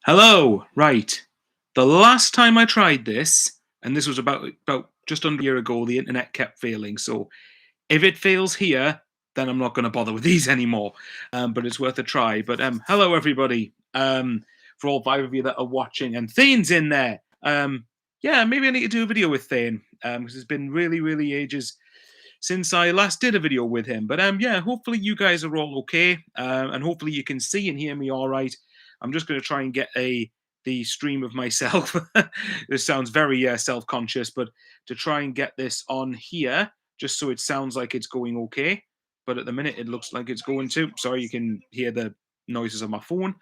Hello, right. The last time I tried this, and this was about just under a year ago, the internet kept failing. So if it fails here, then I'm not going to bother with these anymore. But it's worth a try. But hello everybody. For all five of you that are watching, and Thane's in there. Yeah, maybe I need to do a video with Thane because it's been really, really ages since I last did a video with him. But yeah, hopefully you guys are all okay, and hopefully you can see and hear me all right. I'm just going to try and get the stream of myself. This sounds very self-conscious, but to try and get this on here, just so it sounds like it's going okay. But at the minute, it looks like it's going to. Sorry, you can hear the noises of my phone.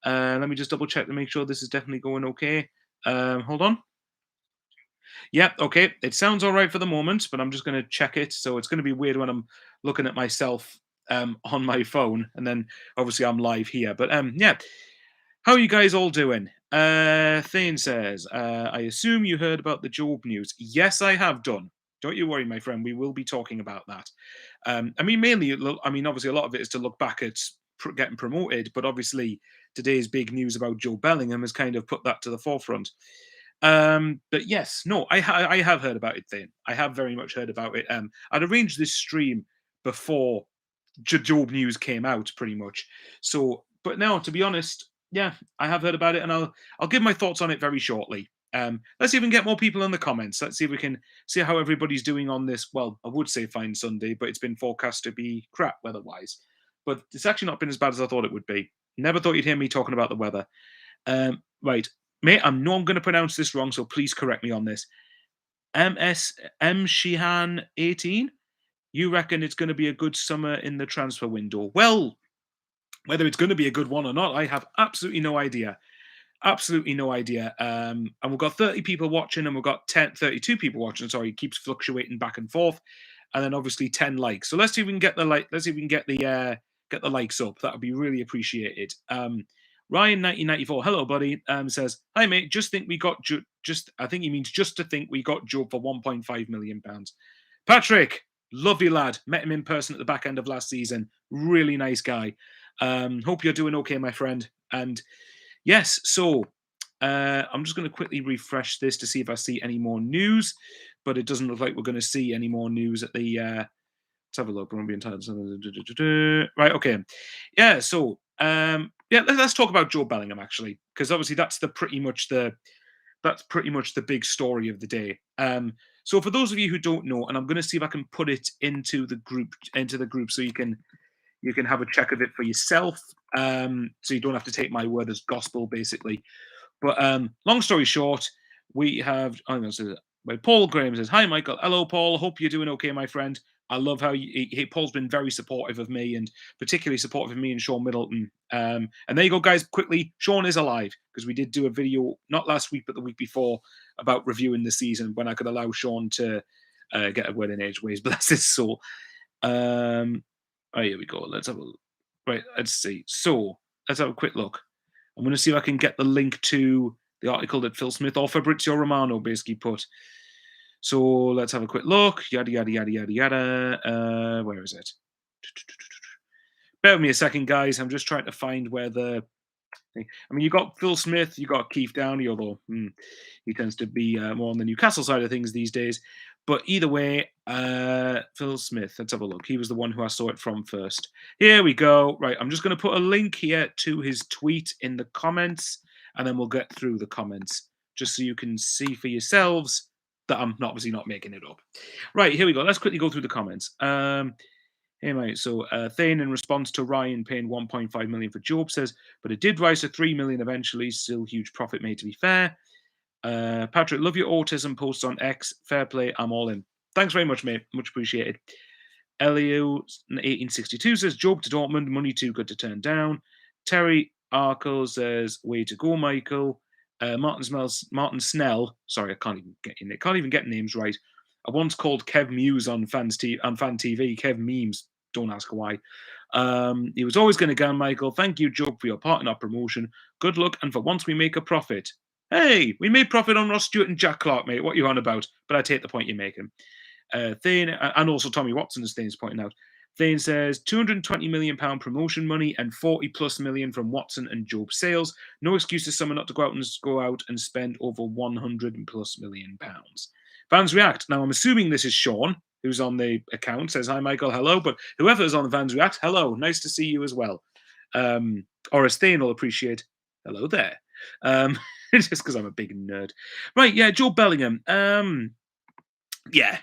Let me just double check to make sure this is definitely going okay. Hold on. Yep, okay. It sounds all right for the moment, but I'm just going to check it. So it's going to be weird when I'm looking at myself on my phone, and then obviously I'm live here. But yeah, how are you guys all doing? Thane says, I assume you heard about the Job news. Yes, I have done. Don't you worry, my friend. We will be talking about that. I mean, mainly, I mean, obviously, a lot of it is to look back at getting promoted, but obviously, today's big news about Joe Bellingham has kind of put that to the forefront. But yes, no, I have heard about it. Then I have very much heard about it. I'd arranged this stream before Job news came out, pretty much. So, but now, to be honest, yeah, I have heard about it, and I'll give my thoughts on it very shortly. Let's even get more people in the comments. Let's see if we can see how everybody's doing on this. Well, I would say fine Sunday, but it's been forecast to be crap weather-wise. But it's actually not been as bad as I thought it would be. Never thought you'd hear me talking about the weather. Right, mate, I know I'm going to pronounce this wrong, so please correct me on this. Shihan 18. You reckon it's going to be a good summer in the transfer window? Well, whether it's going to be a good one or not, I have absolutely no idea. Absolutely no idea. And we've got 30 people watching, and we've got 32 people watching. Sorry, it keeps fluctuating back and forth, and then obviously 10 likes. So let's see if we can get the Let's see if we can get the likes up. That would be really appreciated. Ryan 1994, hello buddy. Says, hi mate. Just think we got just. I think he means just to think we got Joe for 1.5 million pounds. Patrick, lovely lad. Met him in person at the back end of last season. Really nice guy. Hope you're doing okay, my friend. And yes, so I'm just going to quickly refresh this to see if I see any more news, but it doesn't look like we're going to see any more news at the. Let's have a look. We're entitled. Right. Okay. Yeah. So yeah, let's talk about Joe Bellingham actually, because obviously that's pretty much the big story of the day. So for those of you who don't know, and I'm going to see if I can put it into the group, so you can have a check of it for yourself. So you don't have to take my word as gospel, basically. But long story short, we have. I'm going to say that. Paul Graham says, "Hi, Michael. Hello, Paul. Hope you're doing okay, my friend. I love how Paul's been very supportive of me, and particularly supportive of me and Sean Middleton. And there you go, guys. Quickly, Sean is alive because we did do a video not last week but the week before about reviewing the season when I could allow Sean to get a word in edgeways. Bless his soul. Oh, here we go. Let's have a look. Right. Let's see. So let's have a quick look. I'm going to see if I can get the link to the article that Phil Smith or Fabrizio Romano basically put. So let's have a quick look. Yada, yada, yada, yada, yada. Where is it? Bear with me a second, guys. I'm just trying to find where the. I mean, you got Phil Smith, you got Keith Downey, although he tends to be more on the Newcastle side of things these days. But either way, Phil Smith, let's have a look. He was the one who I saw it from first. Here we go. Right, I'm just going to put a link here to his tweet in the comments, and then we'll get through the comments, just so you can see for yourselves that I'm obviously not making it up. Right, here we go. Let's quickly go through the comments. Hey mate, so Thane in response to Ryan paying 1.5 million for Job says, but it did rise to 3 million eventually. Still huge profit made, to be fair. Patrick, love your autism posts on X. Fair play, I'm all in. Thanks very much, mate. Much appreciated. Elio 1862 says, Job to Dortmund, money too good to turn down. Terry Arkle says, way to go, Michael. Martin Snell, sorry, I can't even get names right. I once called Kev Muse on Fan TV. Kev Memes, don't ask why. He was always going to go, Michael. Thank you, Job, for your part in our promotion. Good luck, and for once we make a profit. Hey, we made profit on Ross Stewart and Jack Clark, mate. What are you on about? But I take the point you're making. Thane, and also Tommy Watson, as Thane's pointing out. Thane says £220 million promotion money and 40 plus million from Watson and Job sales. No excuse to someone not to go out and spend over 100 plus million pounds. Fans react. Now I'm assuming this is Sean, who's on the account, says hi Michael, hello. But whoever is on the fans react, hello, nice to see you as well. Or as Thane will appreciate, hello there. Just because I'm a big nerd. Right, yeah, Joe Bellingham. Yeah,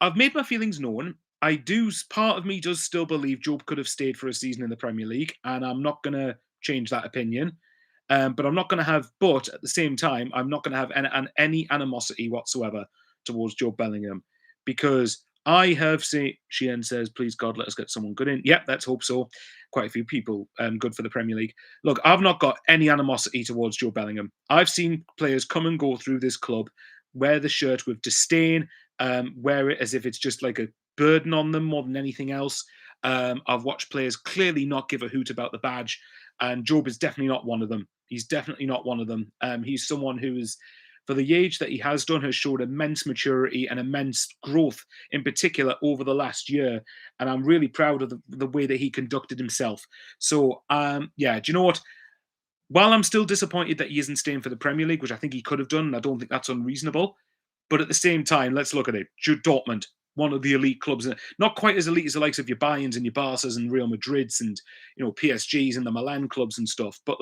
I've made my feelings known. Part of me does still believe Job could have stayed for a season in the Premier League, and I'm not going to change that opinion. But at the same time, I'm not going to have any animosity whatsoever towards Joe Bellingham because I have seen, Sheehan says, please God, let us get someone good in. Yep, let's hope so. Quite a few people good for the Premier League. Look, I've not got any animosity towards Joe Bellingham. I've seen players come and go through this club, wear the shirt with disdain, wear it as if it's just like a burden on them more than anything else. I've watched players clearly not give a hoot about the badge, and Job is definitely not one of them. He's definitely not one of them. He's someone who is, for the age that he has done, has showed immense maturity and immense growth, in particular over the last year. And I'm really proud of the way that he conducted himself. So, yeah, do you know what? While I'm still disappointed that he isn't staying for the Premier League, which I think he could have done, and I don't think that's unreasonable, but at the same time, let's look at it. Dortmund, one of the elite clubs, not quite as elite as the likes of your Bayerns and your Barças and Real Madrids and PSGs and the Milan clubs and stuff. But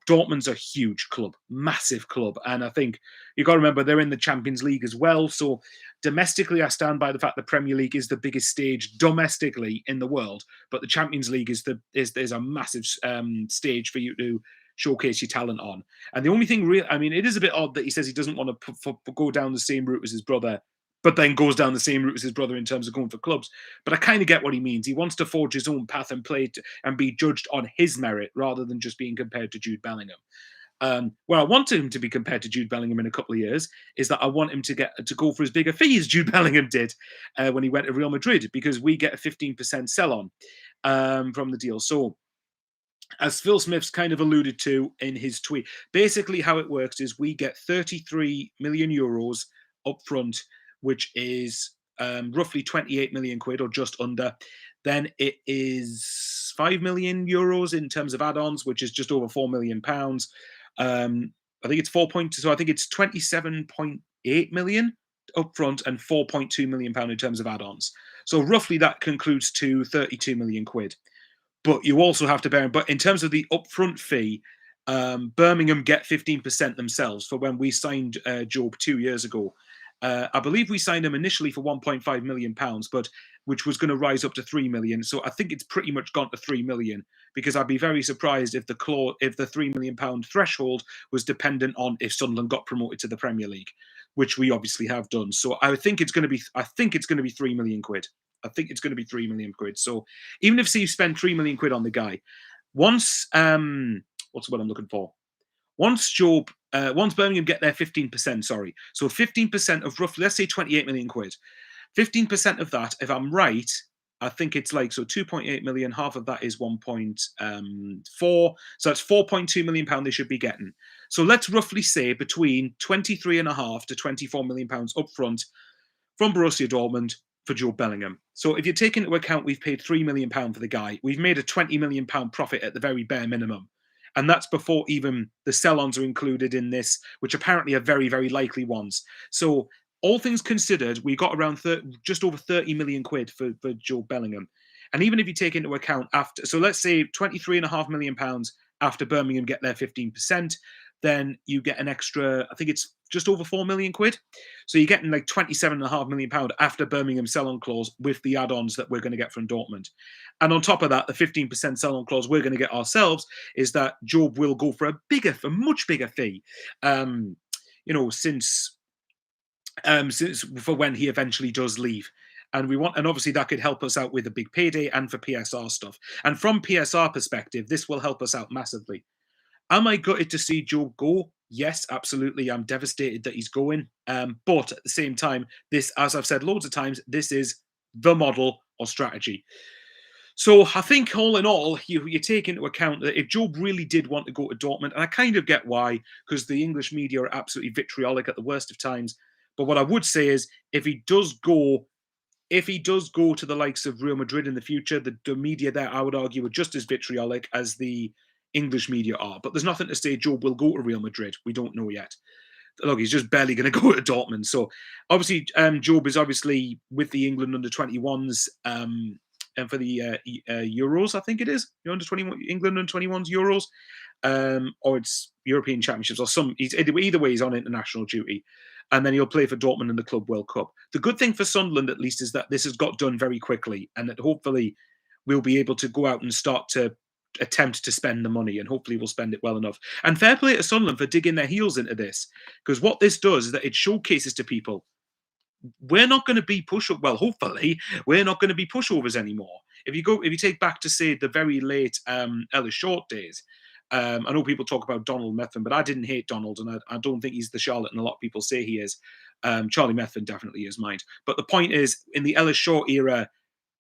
Dortmund's a huge club, massive club, and I think you got to remember they're in the Champions League as well. So domestically, I stand by the fact the Premier League is the biggest stage domestically in the world, but the Champions League is a massive stage for you to showcase your talent on. And the only thing it is a bit odd that he says he doesn't want to go down the same route as his brother, but then goes down the same route as his brother in terms of going for clubs. But I kind of get what he means. He wants to forge his own path and and be judged on his merit rather than just being compared to Jude Bellingham. Where I want him to be compared to Jude Bellingham in a couple of years is that I want him to go for as big a fee as Jude Bellingham did when he went to Real Madrid, because we get a 15% sell on from the deal. So, as Phil Smith's kind of alluded to in his tweet, basically how it works is we get 33 million euros up front, which is roughly 28 million quid or just under. Then it is 5 million euros in terms of add-ons, which is just over 4 million pounds. I think it's 4.2, so I think it's 27.8 million up front and 4.2 million pound in terms of add-ons. So roughly that concludes to 32 million quid. But you also have to bear in, but in terms of the upfront fee, Birmingham get 15% themselves for when we signed Job 2 years ago. I believe we signed him initially for 1.5 million pounds, but which was going to rise up to 3 million. So I think it's pretty much gone to 3 million, because I'd be very surprised if the 3 million pound threshold was dependent on if Sunderland got promoted to the Premier League, which we obviously have done. So I think it's going to be 3 million quid. I think it's going to be 3 million quid. So even if you spend 3 million quid on the guy, once what's what I'm looking for? Once Birmingham get their 15%, sorry. So 15% of roughly, let's say 28 million quid. 15% of that, if I'm right, I think it's like, so 2.8 million, half of that is 1.4. So that's 4.2 million pound they should be getting. So let's roughly say between 23.5 to 24 million pounds up front from Borussia Dortmund for Joe Bellingham. So if you take into account we've paid £3 million for the guy, we've made a £20 million profit at the very bare minimum. And that's before even the sell-ons are included in this, which apparently are very, very likely ones. So all things considered, we got around just over 30 million quid for Joe Bellingham. And even if you take into account so let's say £23.5 million after Birmingham get their 15%, then you get an extra, I think it's just over 4 million quid. So you're getting like 27.5 million pound after Birmingham sell-on clause with the add-ons that we're going to get from Dortmund. And on top of that, the 15% sell-on clause we're going to get ourselves is that Job will go for a much bigger fee. Since for when he eventually does leave. And obviously that could help us out with a big payday and for PSR stuff. And from PSR perspective, this will help us out massively. Am I gutted to see Joe go? Yes, absolutely. I'm devastated that he's going. But at the same time, this, as I've said loads of times, this is the model or strategy. So I think all in all, you take into account that if Job really did want to go to Dortmund, and I kind of get why, because the English media are absolutely vitriolic at the worst of times. But what I would say is, if he does go if he does go to the likes of Real Madrid in the future, the media there, I would argue, are just as vitriolic as the English media are. But there's nothing to say Job will go to Real Madrid. We don't know yet. Look, he's just barely going to go to Dortmund. So obviously, Job is obviously with the England under 21s and for the Euros, I think it is. The under 21 England under 21s Euros, or it's European Championships or some. Either way, he's on international duty, and then he'll play for Dortmund in the Club World Cup. The good thing for Sunderland, at least, is that this has got done very quickly, and that hopefully we'll be able to go out and start to attempt to spend the money, and hopefully we'll spend it well enough. And fair play to Sunderland for digging their heels into this, because what this does is that it showcases to people we're not going to be well, hopefully we're not going to be pushovers anymore. If you take back to say the very late Ellis Short days, I know people talk about Donald Methven, but I didn't hate Donald, and I don't think he's the charlatan a lot of people say he is. Charlie Methven definitely is mind. But the point is, in the Ellis Short era,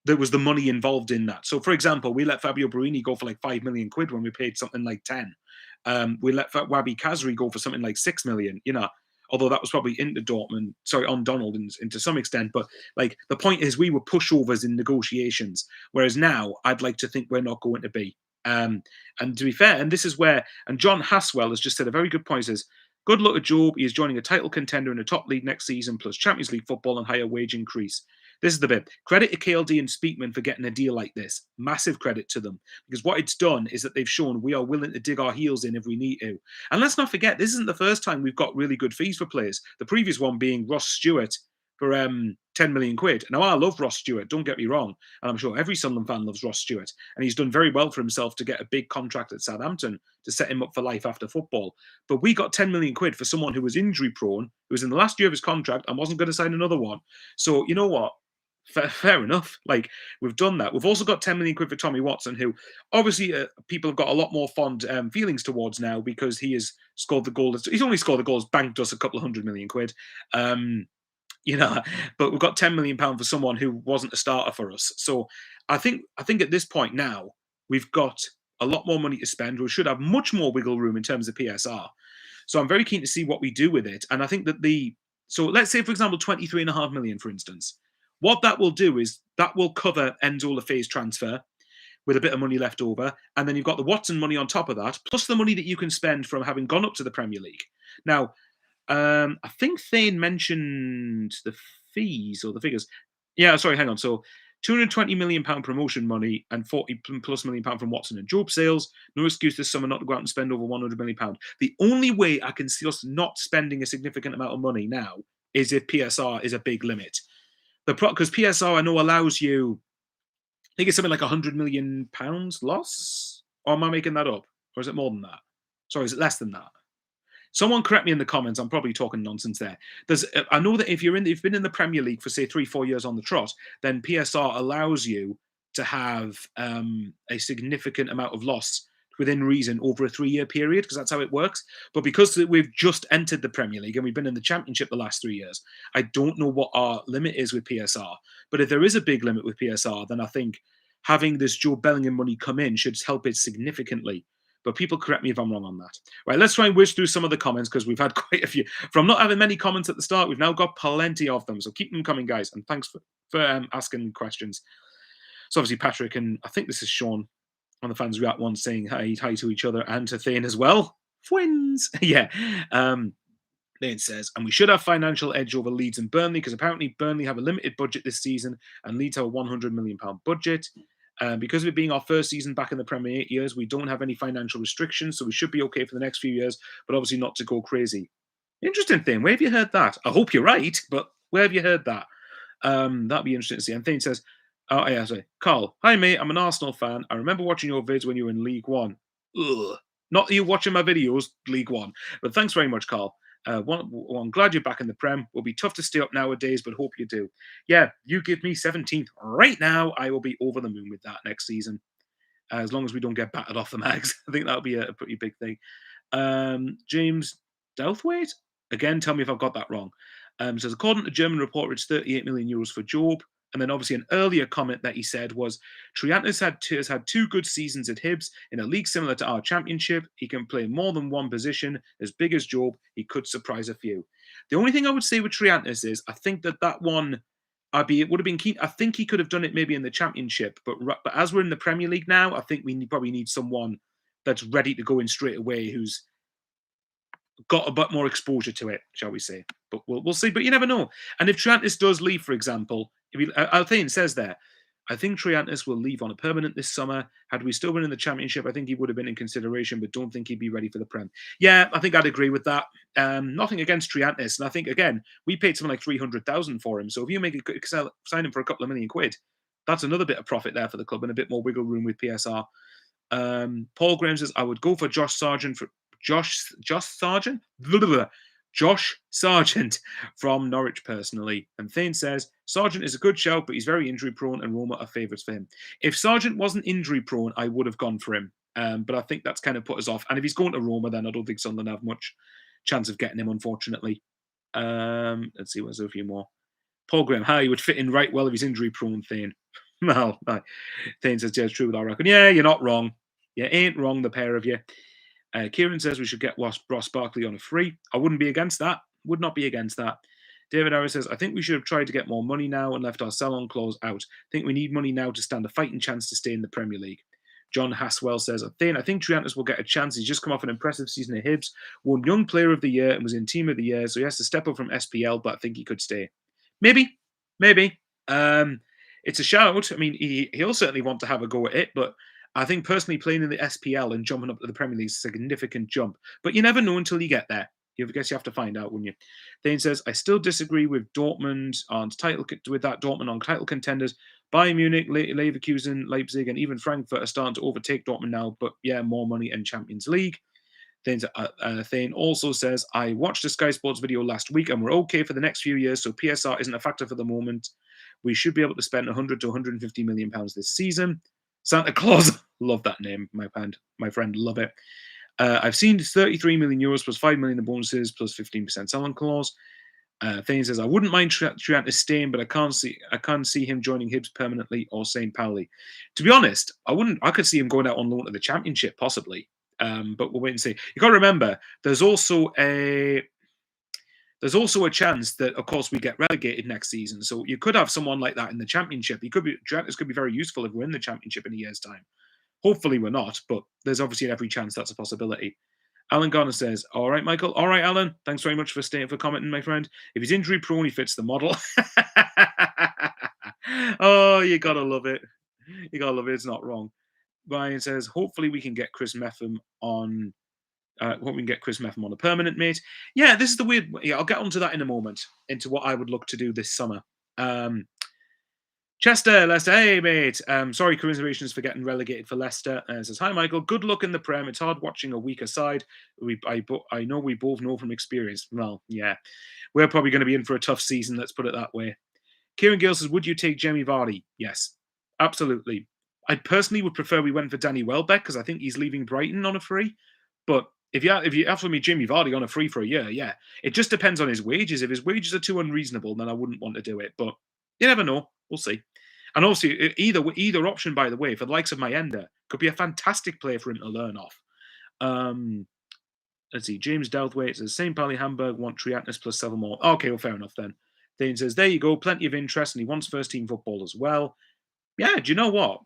there was the money involved in that. So, for example, we let Fabio Barini go for like 5 million quid when we paid something like 10. We let Wabi Kazri go for something like 6 million, although that was probably into Dortmund, sorry, on Donald and to some extent. But like the point is, we were pushovers in negotiations, whereas now I'd like to think we're not going to be. And to be fair, and this is where, and John Haswell has just said a very good point, says, good luck to Job. He is joining a title contender in a top league next season, plus Champions League football and higher wage increase. This is the bit. Credit to KLD and Speakman for getting a deal like this. Massive credit to them. Because what it's done is that they've shown we are willing to dig our heels in if we need to. And let's not forget, this isn't the first time we've got really good fees for players. The previous one being Ross Stewart for 10 million quid. Now, I love Ross Stewart, don't get me wrong. And I'm sure every Sunderland fan loves Ross Stewart. And he's done very well for himself to get a big contract at Southampton to set him up for life after football. But we got 10 million quid for someone who was injury prone, who was in the last year of his contract and wasn't going to sign another one. So, you know what? Fair enough. Like, we've done that. We've also got 10 million quid for Tommy Watson, who obviously people have got a lot more fond feelings towards now because he has scored the goal. He's only scored the goals, banked us a couple of 100 million quid. But we've got 10 million pound for someone who wasn't a starter for us. So I think at this point now, we've got a lot more money to spend. We should have much more wiggle room in terms of PSR. So I'm very keen to see what we do with it. And I think that so let's say, for example, 23.5 million, for instance. What that will do is that will cover Enzo Lefebvre's transfer with a bit of money left over. And then you've got the Watson money on top of that, plus the money that you can spend from having gone up to the Premier League. Now, I think Thane mentioned the fees or the figures. Yeah, sorry, hang on. So £220 million promotion money and 40 plus million pound from Watson and Job sales. No excuse this summer not to go out and spend over £100 million. The only way I can see us not spending a significant amount of money now is if PSR is a big limit. Because PSR I know allows you, I think it's something like £100 million loss. Or am I making that up? Or is it more than that? Sorry, is it less than that? Someone correct me in the comments. I'm probably talking nonsense there. I know that if you've been in the Premier League for say 3-4 years on the trot, then PSR allows you to have a significant amount of loss within reason over a 3-year period, because that's how it works. But because we've just entered the Premier League and we've been in the Championship the last 3 years, I don't know what our limit is with PSR. But if there is a big limit with PSR, then I think having this Joe Bellingham money come in should help it significantly. But people correct me if I'm wrong on that. Right, let's try and whiz through some of the comments because we've had quite a few. From not having many comments at the start, we've now got plenty of them. So keep them coming, guys. And thanks for asking questions. So obviously Patrick and I think this is Sean on the Fans React one saying hi to each other and to Thane as well. Twins. Yeah. Thane says, and we should have financial edge over Leeds and Burnley because apparently Burnley have a limited budget this season and Leeds have a £100 million budget. Because of it being our first season back in the Premier 8 years, we don't have any financial restrictions, so we should be okay for the next few years, but obviously not to go crazy. Interesting thing. Where have you heard that? I hope you're right, but where have you heard that? That'd be interesting to see. And Thane says, oh, yeah, sorry. Carl, hi, mate. I'm an Arsenal fan. I remember watching your vids when you were in League One. Ugh. Not that you're watching my videos, League One. But thanks very much, Carl. I'm glad you're back in the Prem. Will be tough to stay up nowadays, but hope you do. Yeah, you give me 17th right now. I will be over the moon with that next season. As long as we don't get battered off the mags. I think that'll be a pretty big thing. James Douthwaite? Again, tell me if I've got that wrong. Says, according to German reporter, it's 38 million euros for Job. And then obviously an earlier comment that he said was, Triantis has had 2 good seasons at Hibs in a league similar to our Championship. He can play more than one position. As big as Job, he could surprise a few. The only thing I would say with Triantis is I think that one it would have been keen. I think he could have done it maybe in the Championship, but as we're in the Premier League now, I think probably need someone that's ready to go in straight away, who's got a bit more exposure to it, shall we say? But we'll see. But you never know. And if Triantis does leave, for example, if he, Althane says there, I think Triantis will leave on a permanent this summer. Had we still been in the Championship, I think he would have been in consideration, but don't think he'd be ready for the Prem. Yeah, I think I'd agree with that. Nothing against Triantis, and I think again we paid something like 300,000 for him. So if you make sign him for a couple of million quid, that's another bit of profit there for the club and a bit more wiggle room with PSR. Paul Graham says, I would go for Josh Sargent Josh Sargent? Blah, blah, blah. Josh Sargent from Norwich personally. And Thane says, Sargent is a good shout, but he's very injury prone and Roma are favourites for him. If Sargent wasn't injury prone, I would have gone for him. But I think that's kind of put us off. And if he's going to Roma, then I don't think Sunderland have much chance of getting him, unfortunately. Let's see, there's a few more. Paul Graham, hi, he would fit in right well if he's injury prone, Thane. Well, Thane says, yeah, it's true with our record. Yeah, you're not wrong. You ain't wrong, the pair of you. Kieran says we should get Ross Barkley on a free. I wouldn't be against that. Would not be against that. David Harris says, I think we should have tried to get more money now and left our sell-on clause out. I think we need money now to stand a fighting chance to stay in the Premier League. John Haswell says, I think Triantis will get a chance. He's just come off an impressive season at Hibs, won Young Player of the Year and was in Team of the Year, so he has to step up from SPL, but I think he could stay. Maybe. It's a shout. I mean, he'll certainly want to have a go at it, but I think personally playing in the SPL and jumping up to the Premier League is a significant jump. But you never know until you get there. I guess you have to find out, wouldn't you? Thane says, I still disagree with Dortmund on title contenders. Bayern Munich, Leverkusen, Leipzig, and even Frankfurt are starting to overtake Dortmund now. But yeah, more money and Champions League. Thane also says, I watched a Sky Sports video last week and we're okay for the next few years, so PSR isn't a factor for the moment. We should be able to spend 100 to 150 million pounds this season. Santa Claus, love that name, my friend, love it. I've seen 33 million euros plus 5 million in bonuses plus 15% selling clause. Thane says, I wouldn't mind Triantis staying, but I can't see him joining Hibs permanently or St. Pauli. To be honest, I could see him going out on loan to the Championship, possibly. But we'll wait and see. You got to remember, there's also a chance that, of course, we get relegated next season. So you could have someone like that in the Championship. Triantis could be very useful if we're in the Championship in a year's time. Hopefully we're not, but there's obviously every chance that's a possibility. Alan Garner says, all right, Michael. All right, Alan. Thanks very much for commenting, my friend. If he's injury prone, he fits the model. Oh, you got to love it. You got to love it. It's not wrong. Ryan says, hopefully we can get Chris Metham on a permanent, mate. Yeah, this is the weird. Yeah, I'll get onto that in a moment, into what I would look to do this summer. Leicester, hey mate. Sorry, congratulations for getting relegated for Leicester. Says, hi Michael, good luck in the Prem. It's hard watching a weaker side. I know we both know from experience. Well, yeah, we're probably going to be in for a tough season. Let's put it that way. Kieran Gill says, would you take Jamie Vardy? Yes, absolutely. I personally would prefer we went for Danny Welbeck because I think he's leaving Brighton on a free. But if you offer me Jamie Vardy on a free for a year, yeah. It just depends on his wages. If his wages are too unreasonable, then I wouldn't want to do it. But you never know. We'll see. And also, either option, by the way, for the likes of Mayenda, could be a fantastic player for him to learn off. Let's see. James Douthwaite says, St. Pauli Hamburg want Triantis plus 7 more. Okay, well, fair enough then. Thane says, there you go. Plenty of interest, and he wants first-team football as well. Yeah, do you know what?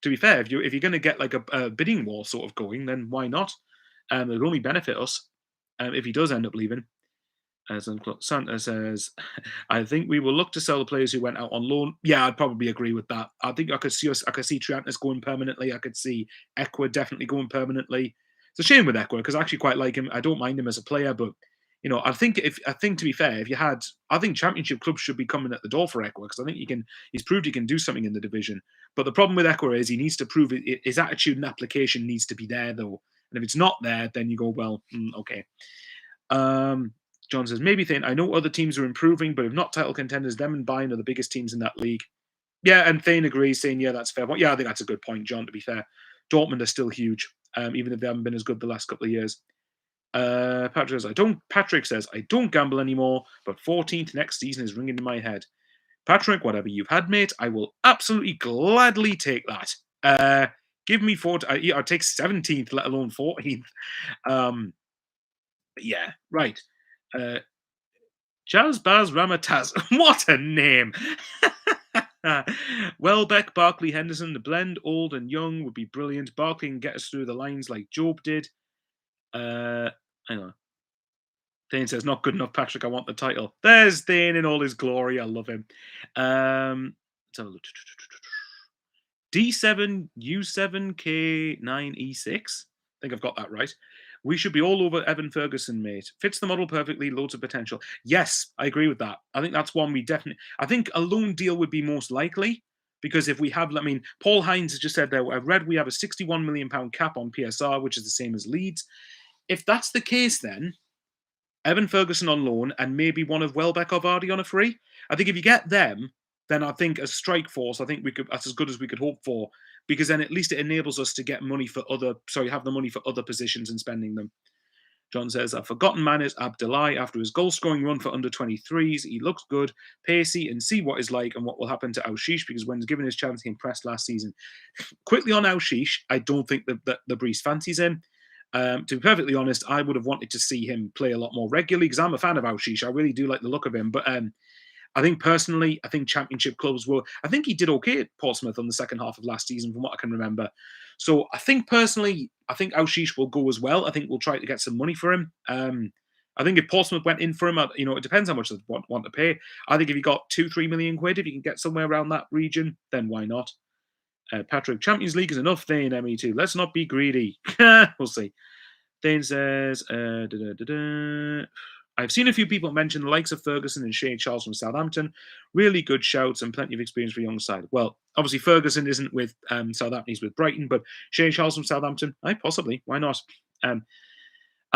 To be fair, if you're going to get like a bidding war sort of going, then why not? It'll only benefit us if he does end up leaving. Santa says, I think we will look to sell the players who went out on loan. Yeah, I'd probably agree with that. I think I could see Triantis going permanently. I could see Ekwa definitely going permanently. It's a shame with Ekwa because I actually quite like him. I don't mind him as a player, but I think to be fair, I think Championship clubs should be coming at the door for Ekwa because I think he's proved he can do something in the division. But the problem with Ekwa is he needs to prove it. His attitude and application needs to be there though. And if it's not there, then you go, well, okay. John says, maybe Thane, I know other teams are improving, but if not title contenders, them and Bayern are the biggest teams in that league. Yeah, and Thane agrees, saying, yeah, that's fair. Yeah, I think that's a good point, John, to be fair. Dortmund are still huge, even if they haven't been as good the last couple of years. Patrick says, I don't gamble anymore, but 14th next season is ringing in my head. Patrick, whatever you've had, mate, I will absolutely gladly take that. Give me 14th. I'll take 17th, let alone 14th. Yeah, right. Chazbaz Ramataz. What a name! Welbeck, Barkley, Henderson, the blend, old and young, would be brilliant. Barkley can get us through the lines like Job did. Hang on. Dane says, not good enough, Patrick. I want the title. There's Dane in all his glory. I love him. So D7, U7, K9, E6. I think I've got that right. We should be all over Evan Ferguson, mate. Fits the model perfectly, loads of potential. Yes, I agree with that. I think that's one we definitely. I think a loan deal would be most likely because if we have, I mean, Paul Hines has just said there, I've read we have a £61 million cap on PSR, which is the same as Leeds. If that's the case, then Evan Ferguson on loan and maybe one of Welbeck or Vardy on a free. I think if you get them, then I think as strike force, I think that's as good as we could hope for because then at least it enables us to get money for have the money for other positions and spending them. John says, I've forgotten man is Abdullah after his goal scoring run for under 23s. He looks good, pacey, and see what is like and what will happen to Aushish because when given his chance, he impressed last season. Quickly on Aushish, I don't think that the Breeze fancies him. To be perfectly honest, I would have wanted to see him play a lot more regularly because I'm a fan of Aushish. I really do like the look of him. But I think personally, I think championship clubs will. I think he did okay at Portsmouth on the second half of last season, from what I can remember. So I think personally, I think Aushish will go as well. I think we'll try to get some money for him. I think if Portsmouth went in for him, it depends how much they want to pay. I think if he got 2-3 million quid, if you can get somewhere around that region, then why not? Patrick, Champions League is enough, Thane, ME2. Let's not be greedy. We'll see. Thane says, I've seen a few people mention the likes of Ferguson and Shane Charles from Southampton. Really good shouts and plenty of experience for a young side. Well, obviously Ferguson isn't with Southampton, he's with Brighton, but Shane Charles from Southampton, possibly. Why not? And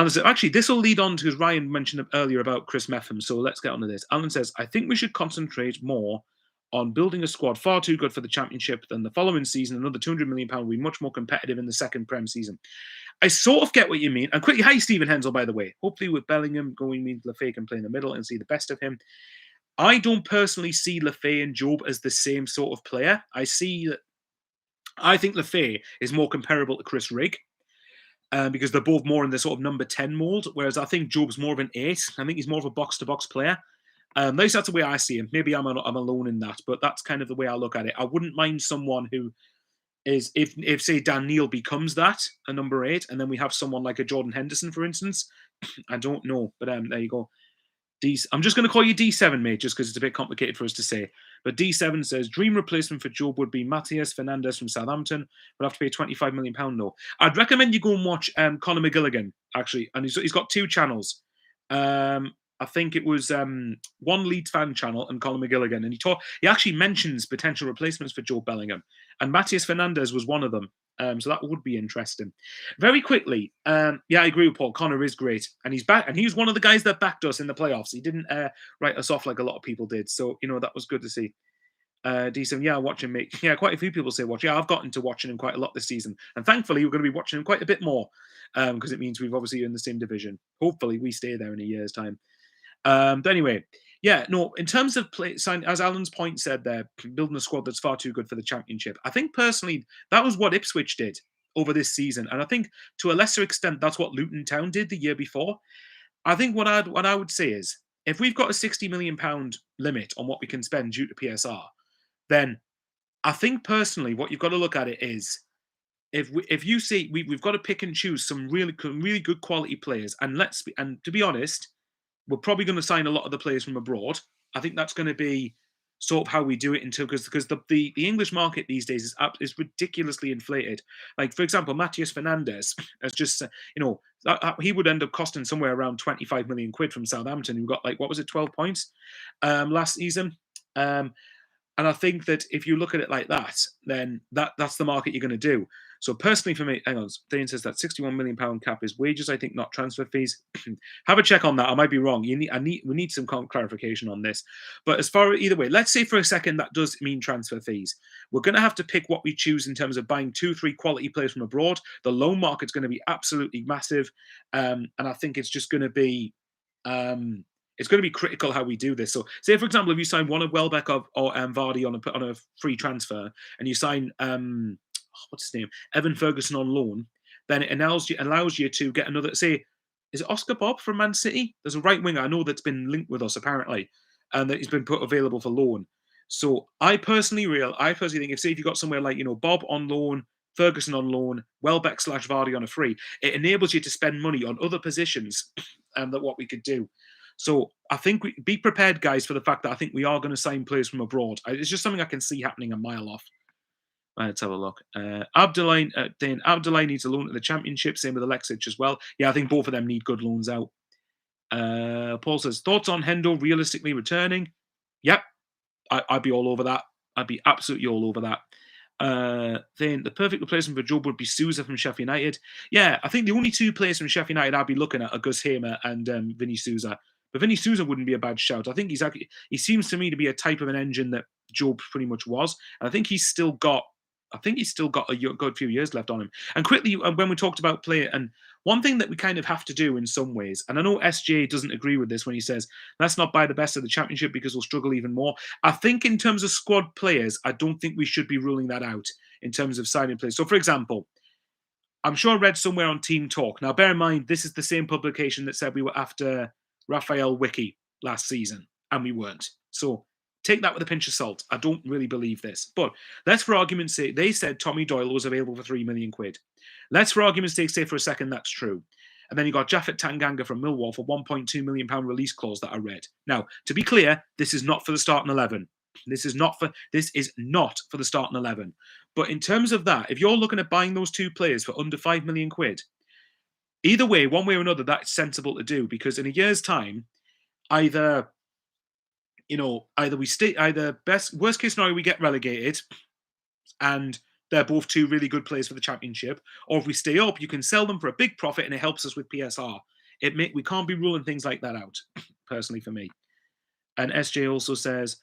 so actually, this will lead on to, because Ryan mentioned earlier about Chris Meffam, so let's get on to this. Alan says, I think we should concentrate more on building a squad far too good for the Championship than the following season. Another £200 million will be much more competitive in the second Prem season. I sort of get what you mean. And quickly, hi, Stephen Hensel, by the way. Hopefully with Bellingham going, means Lafay can play in the middle and see the best of him. I don't personally see Lafay and Job as the same sort of player. I think Lafay is more comparable to Chris Rigg. Because they're both more in the sort of number 10 mould, whereas I think Job's more of an 8. I think he's more of a box-to-box player. At least that's the way I see him. Maybe I'm alone in that, but that's kind of the way I look at it. I wouldn't mind someone who is, if say Dan Neil becomes that, a number 8, and then we have someone like a Jordan Henderson, for instance. I don't know, but there you go. I'm just going to call you D7, mate, just because it's a bit complicated for us to say. But D7 says, dream replacement for Job would be Matthias Fernandez from Southampton, but have to pay £25 million though. I'd recommend you go and watch Conor McGilligan, actually. And he's got 2 channels. I think it was one Leeds fan channel and Conor McGilligan. And he actually mentions potential replacements for Joe Bellingham. And Matthias Fernandez was one of them. So that would be interesting. Very quickly, yeah, I agree with Paul. Connor is great, and he's back, and he's one of the guys that backed us in the playoffs. He didn't write us off like a lot of people did, so that was good to see. Decent, yeah, watching me. Yeah, quite a few people say watch. Yeah, I've gotten to watching him quite a lot this season, and thankfully we're going to be watching him quite a bit more because it means we've obviously in the same division. Hopefully, we stay there in a year's time. But anyway. Yeah, no, in terms of play, as Alan's point said there, building a squad that's far too good for the Championship. I think personally, that was what Ipswich did over this season. And I think to a lesser extent, that's what Luton Town did the year before. I think what I would say is, if we've got a £60 million limit on what we can spend due to PSR, then I think personally, what you've got to look at it is, if you say we've got to pick and choose some really good quality players, and to be honest, we're probably going to sign a lot of the players from abroad. I think that's going to be sort of how we do it because the English market these days is ridiculously inflated. Like, for example, Matthias Fernandez has just, he would end up costing somewhere around 25 million quid from Southampton, who got 12 points last season. And I think that if you look at it like that, then that's the market you're going to do. So personally for me, hang on, Dane says that £61 million cap is wages, I think, not transfer fees. Have a check on that. I might be wrong. We need some clarification on this. But as far either way, let's say for a second that does mean transfer fees. We're going to have to pick what we choose in terms of buying 2-3 quality players from abroad. The loan market's going to be absolutely massive. And I think it's just going to be... it's going to be critical how we do this. So, say for example, if you sign one of Welbeck or Vardy on a free transfer, and you sign what's his name, Evan Ferguson on loan, then it allows you to get another. Say is it Oscar Bob from Man City? There's a right winger I know that's been linked with us apparently, and that he's been put available for loan. So I personally think if say if you got somewhere like Bob on loan, Ferguson on loan, Welbeck slash Vardy on a free, it enables you to spend money on other positions, that what we could do. So I think we be prepared, guys, for the fact that I think we are going to sign players from abroad. It's just something I can see happening a mile off. Let's have a look. Abdullahi needs a loan to the Championship. Same with Alexic as well. Yeah, I think both of them need good loans out. Paul says, thoughts on Hendo realistically returning? Yep, I'd be all over that. I'd be absolutely all over that. Then the perfect replacement for Job would be Sousa from Sheffield United. Yeah, I think the only two players from Sheffield United I'd be looking at are Gus Hamer and Vinny Sousa. But Vinny Sousa wouldn't be a bad shout. I think he seems to me to be a type of an engine that Job pretty much was. And I think he's still got a good few years left on him. And quickly, when we talked about play, and one thing that we kind of have to do in some ways, and I know SJ doesn't agree with this when he says, let's not buy the best of the Championship because we'll struggle even more. I think in terms of squad players, I don't think we should be ruling that out in terms of signing players. So, for example, I'm sure I read somewhere on Team Talk. Now, bear in mind, this is the same publication that said we were after Raphael Wiki last season, and we weren't. So take that with a pinch of salt. I don't really believe this. But let's, for argument's sake, they said Tommy Doyle was available for 3 million quid. Let's, for argument's sake, say for a second that's true. And then you got Jaffet Tanganga from Millwall for £1.2 million release clause that I read. Now, to be clear, this is not for the starting 11. This is not for the starting 11. But in terms of that, if you're looking at buying those two players for under 5 million quid, either way, one way or another, that's sensible to do, because in a year's time, either we stay, worst case scenario, we get relegated and they're both two really good players for the Championship, or if we stay up, you can sell them for a big profit and it helps us with PSR. We can't be ruling things like that out, personally, for me. And SJ also says,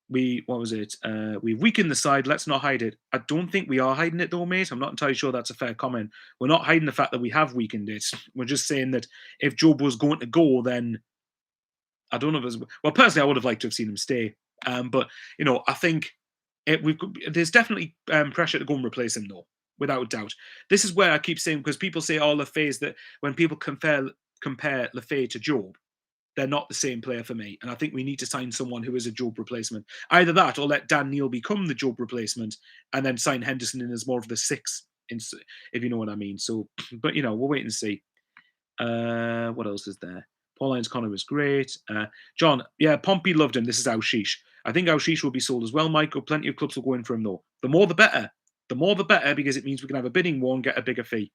we've weakened the side, let's not hide it. I don't think we are hiding it though, mate. I'm not entirely sure that's a fair comment. We're not hiding the fact that we have weakened it. We're just saying that if Job was going to go, then I don't know if well, personally, I would have liked to have seen him stay. But I think there's definitely pressure to go and replace him, though, without doubt. This is where I keep saying, because people say, "Oh, Lefay's that," when people compare Lefay to Job, they're not the same player for me. And I think we need to sign someone who is a Job replacement. Either that, or let Dan Neil become the Job replacement, and then sign Henderson in as more of the 6, if you know what I mean. So, but we'll wait and see. What else is there? Pauline's Connor was great. John, yeah, Pompey loved him. This is Aushish. I think Aushish will be sold as well, Michael. Plenty of clubs will go in for him, though. The more the better. The more the better, because it means we can have a bidding war and get a bigger fee.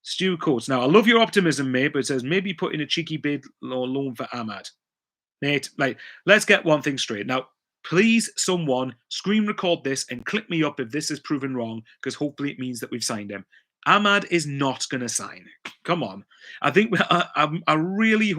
Stu Coates. Now, I love your optimism, mate, but it says maybe put in a cheeky bid or loan for Ahmad. Mate, let's get one thing straight. Now, please, someone screen record this and click me up if this is proven wrong, because hopefully it means that we've signed him. Ahmad is not going to sign. Come on. I think I really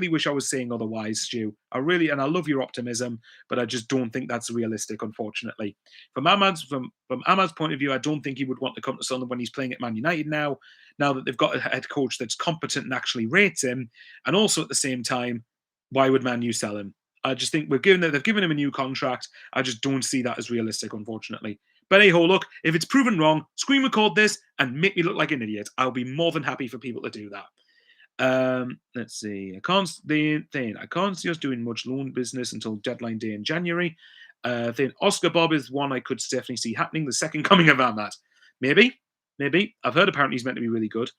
wish I was saying otherwise, Stu. And I love your optimism, but I just don't think that's realistic, unfortunately. From Ahmad's point of view, I don't think he would want to come to Sunderland when he's playing at Man United now that they've got a head coach that's competent and actually rates him. And also at the same time, why would Man U sell him? I just think they've given him a new contract. I just don't see that as realistic, unfortunately. But hey ho, look, if it's proven wrong, screen record this and make me look like an idiot. I'll be more than happy for people to do that. Let's see. I can't see us doing much loan business until deadline day in January. Then Oscar Bob is one I could definitely see happening. The second coming of Ahmad. Maybe. I've heard apparently he's meant to be really good.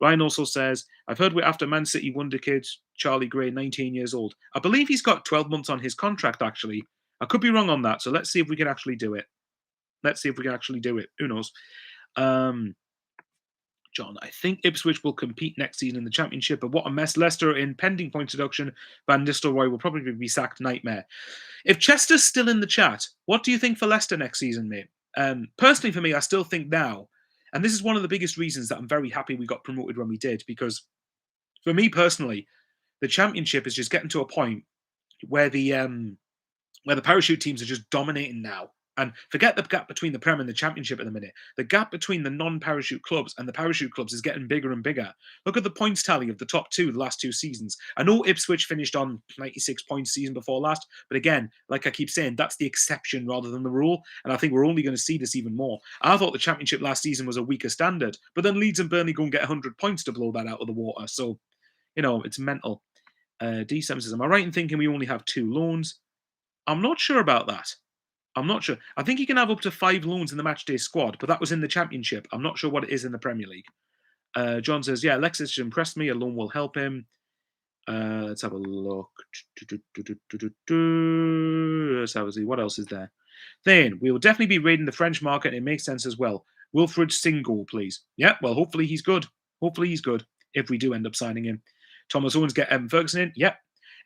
Ryan also says, I've heard we're after Man City wonder kid Charlie Gray, 19 years old. I believe he's got 12 months on his contract, actually. I could be wrong on that, so let's see if we can actually do it. Who knows? John, I think Ipswich will compete next season in the Championship, but what a mess. Leicester in pending point deduction. Van Nistelrooy will probably be sacked. Nightmare. If Chester's still in the chat, what do you think for Leicester next season, mate? Personally, for me, I still think now, and this is one of the biggest reasons that I'm very happy we got promoted when we did, because for me personally, the Championship is just getting to a point where the parachute teams are just dominating now. And forget the gap between the Prem and the Championship at the minute. The gap between the non-parachute clubs and the parachute clubs is getting bigger and bigger. Look at the points tally of the top two the last two seasons. I know Ipswich finished on 96 points season before last, but again, like I keep saying, that's the exception rather than the rule. And I think we're only going to see this even more. I thought the Championship last season was a weaker standard, but then Leeds and Burnley go and get 100 points to blow that out of the water. So, it's mental. D7 says, am I right in thinking we only have 2 loans? I'm not sure about that. I'm not sure. I think you can have up to 5 loans in the matchday squad, but that was in the Championship. I'm not sure what it is in the Premier League. John says, yeah, Alexis impressed me. A loan will help him. Let's have a look. Let's have a see. What else is there? Then we will definitely be raiding the French market, and it makes sense as well. Wilfred Singo, please. Yeah, well, hopefully he's good. Hopefully he's good if we do end up signing him. Thomas Owens get Evan Ferguson in. Yep.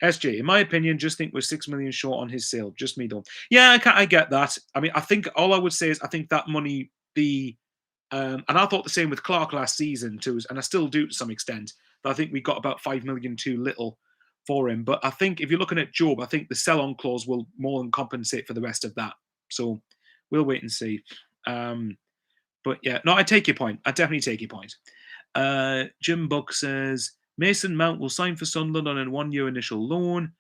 SJ, in my opinion, just think we're 6 million short on his sale. Just me, though. Yeah, I get that. I mean, I think all I would say is I think that money and I thought the same with Clark last season too, and I still do to some extent. But I think we got about 5 million too little for him. But I think if you're looking at Job, I think the sell-on clause will more than compensate for the rest of that. So we'll wait and see. But yeah, no, I take your point. I definitely take your point. Jim Buck says Mason Mount will sign for Sunderland on a 1-year initial loan.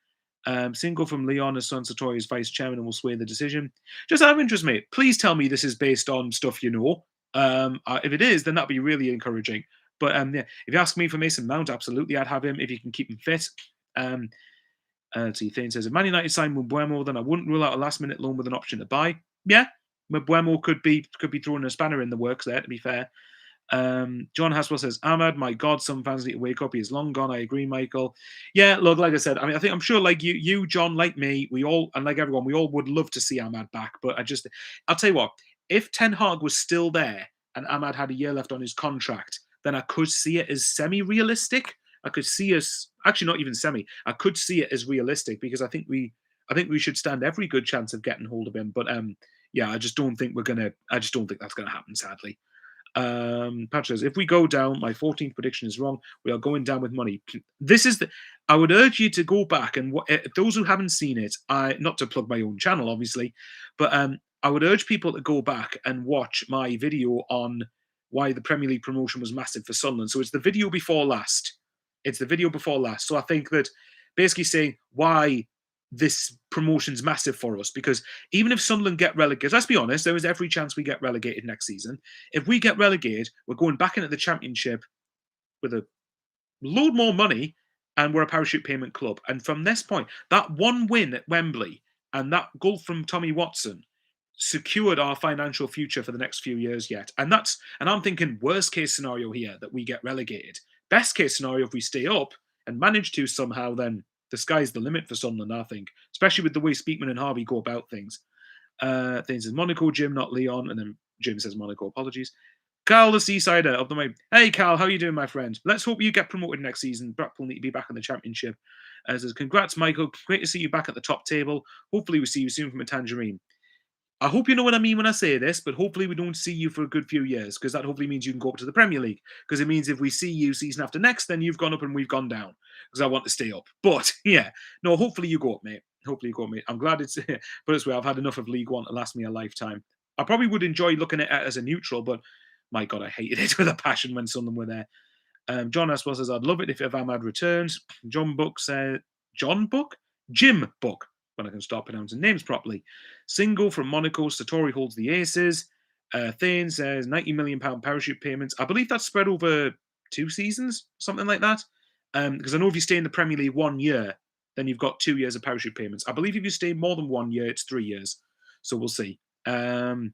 Single from Leon as Son Satori is vice chairman and will sway the decision. Just out of interest, mate, please tell me this is based on stuff you know. If it is, then that'd be really encouraging. But yeah, if you ask me for Mason Mount, absolutely, I'd have him if you can keep him fit. Let's see, Thane says, if Man United sign Mbuemo, then I wouldn't rule out a last-minute loan with an option to buy. Yeah, Mbuemo could be throwing a spanner in the works there, to be fair. John Haswell says, Ahmad, my God, some fans need to wake up. He is long gone. I agree, Michael. Yeah, look, like I said, I mean, I'm sure like you, John, like me, we all, and like everyone, we all would love to see Ahmad back. But I'll tell you what, if Ten Hag was still there and Ahmad had a year left on his contract, then I could see it as semi-realistic. I could see us, actually not even semi, I could see it as realistic because I think we should stand every good chance of getting hold of him. But yeah, I just don't think that's gonna happen, sadly. Patrick says, if we go down, my 14th prediction is wrong. We are going down with money. I would urge you to go back and those who haven't seen it, not to plug my own channel, obviously, but I would urge people to go back and watch my video on why the Premier League promotion was massive for Sunderland. So it's the video before last. So I think that basically saying why this promotion's massive for us, because even if Sunderland get relegated, let's be honest, there is every chance we get relegated next season. If we get relegated, we're going back into the Championship with a load more money, and we're a parachute payment club. And from this point, that one win at Wembley and that goal from Tommy Watson secured our financial future for the next few years yet. And I'm thinking worst case scenario here that we get relegated. Best case scenario, if we stay up and manage to somehow, then the sky's the limit for Sunderland, I think, especially with the way Speakman and Harvey go about things. Things says Monaco, Jim, not Leon, and then Jim says Monaco, apologies. Carl, the Seasider, up the way. Hey, Carl, how are you doing, my friend? Let's hope you get promoted next season. Blackpool need to be back in the Championship. Says, congrats, Michael. Great to see you back at the top table. Hopefully we see you soon from a tangerine. I hope you know what I mean when I say this, but hopefully we don't see you for a good few years, because that hopefully means you can go up to the Premier League, because it means if we see you season after next, then you've gone up and we've gone down, because I want to stay up. But, yeah, no, hopefully you go up, mate. Hopefully you go up, mate. I'm glad it's, but this way, I've had enough of League One to last me a lifetime. I probably would enjoy looking at it as a neutral, but my God, I hated it with a passion when Sunderland were there. John Aswell says, I'd love it if Ahmad returns. Jim Book, when I can start pronouncing names properly. Single from Monaco, Satori holds the aces. Thane says £90 million parachute payments. I believe that's spread over 2 seasons, something like that. Because I know if you stay in the Premier League 1 year, then you've got 2 years of parachute payments. I believe if you stay more than 1 year, it's 3 years. So we'll see. Robert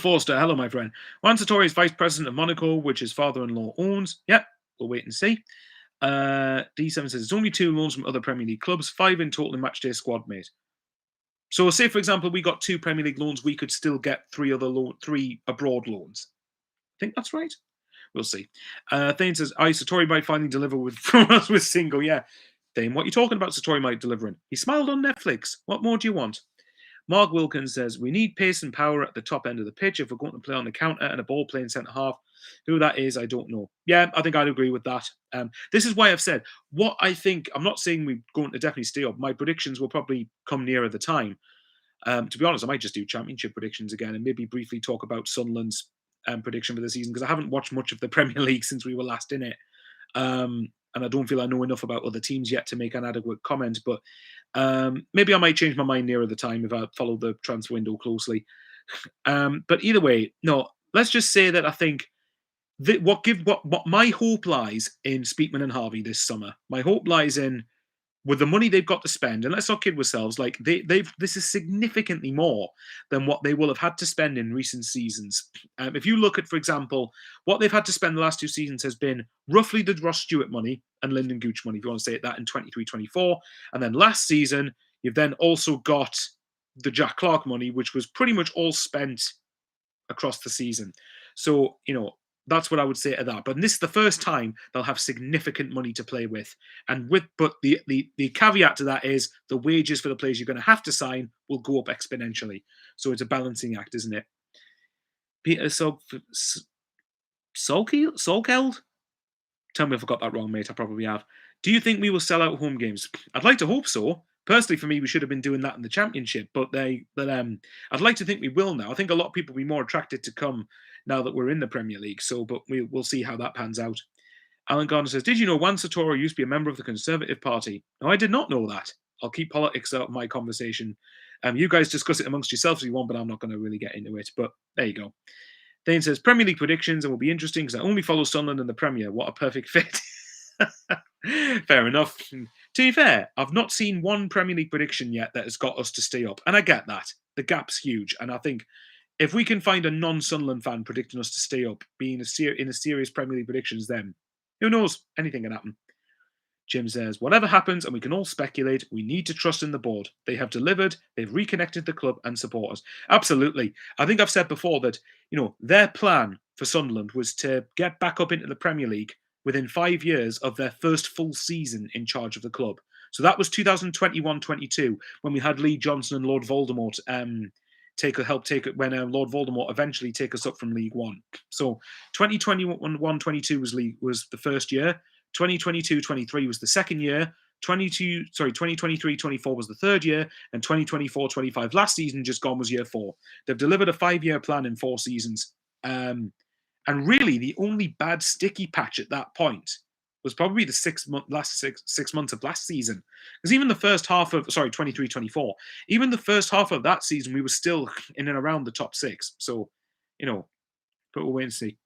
Forster, hello, my friend. Juan Satori is vice president of Monaco, which his father-in-law owns. Yep, we'll wait and see. D7 says it's only 2 loans from other Premier League clubs, 5 in total in matchday squad, mate. So say, for example, we got 2 Premier League loans, we could still get 3 abroad loans. I think that's right. We'll see. Thane says, Satori might finally deliver from us with Single. Yeah. Thane, what are you talking about Satori might delivering? He smiled on Netflix. What more do you want? Mark Wilkins says, we need pace and power at the top end of the pitch if we're going to play on the counter and a ball playing centre half. Who that is, I don't know. Yeah, I think I'd agree with that. This is why I've said what I think. I'm not saying we're going to definitely stay up. My predictions will probably come nearer the time. To be honest, I might just do Championship predictions again and maybe briefly talk about Sunderland's prediction for the season because I haven't watched much of the Premier League since we were last in it. And I don't feel I know enough about other teams yet to make an adequate comment. But maybe I might change my mind nearer the time if I follow the transfer window closely. But either way, no. Let's just say that I think what my hope lies in Speakman and Harvey this summer. My hope lies in with the money they've got to spend, and let's not kid ourselves, like they've this is significantly more than what they will have had to spend in recent seasons. If you look at, for example, what they've had to spend the last two seasons has been roughly the Ross Stewart money and Lyndon Gooch money, if you want to say it that, in 23-24. And then last season, you've then also got the Jack Clark money, which was pretty much all spent across the season. So, that's what I would say to that. But this is the first time they'll have significant money to play with. But the caveat to that is the wages for the players you're going to have to sign will go up exponentially. So it's a balancing act, isn't it? Peter Solkeld? Tell me if I got that wrong, mate. I probably have. Do you think we will sell out home games? I'd like to hope so. Personally, for me, we should have been doing that in the Championship, but I'd like to think we will now. I think a lot of people will be more attracted to come now that we're in the Premier League. So, but we'll see how that pans out. Alan Gardner says, "Did you know Juan Sotorra used to be a member of the Conservative Party?" No, I did not know that. I'll keep politics out of my conversation. You guys discuss it amongst yourselves if you want, but I'm not going to really get into it. But there you go. Dane says, Premier League predictions and will be interesting because I only follow Sunderland in the Premier. What a perfect fit. Fair enough. To be fair, I've not seen one Premier League prediction yet that has got us to stay up. And I get that. The gap's huge. And I think if we can find a non-Sunderland fan predicting us to stay up, being in a serious Premier League predictions, then who knows? Anything can happen. Jim says, whatever happens, and we can all speculate, we need to trust in the board. They have delivered, they've reconnected the club and supporters. Absolutely. I think I've said before that, their plan for Sunderland was to get back up into the Premier League within 5 years of their first full season in charge of the club. So that was 2021-22, when we had Lee Johnson and Lord Voldemort when Lord Voldemort eventually take us up from League One. So 2021-22 was the first year. 2022-23 was the second year. 2023-24 was the third year, and 2024-25 last season just gone was year 4. They've delivered a 5-year plan in 4 seasons. And really, the only bad sticky patch at that point was probably the last six months of last season. Because even the first half of 23-24, even the first half of that season, we were still in and around the top 6. So, but we'll wait and see.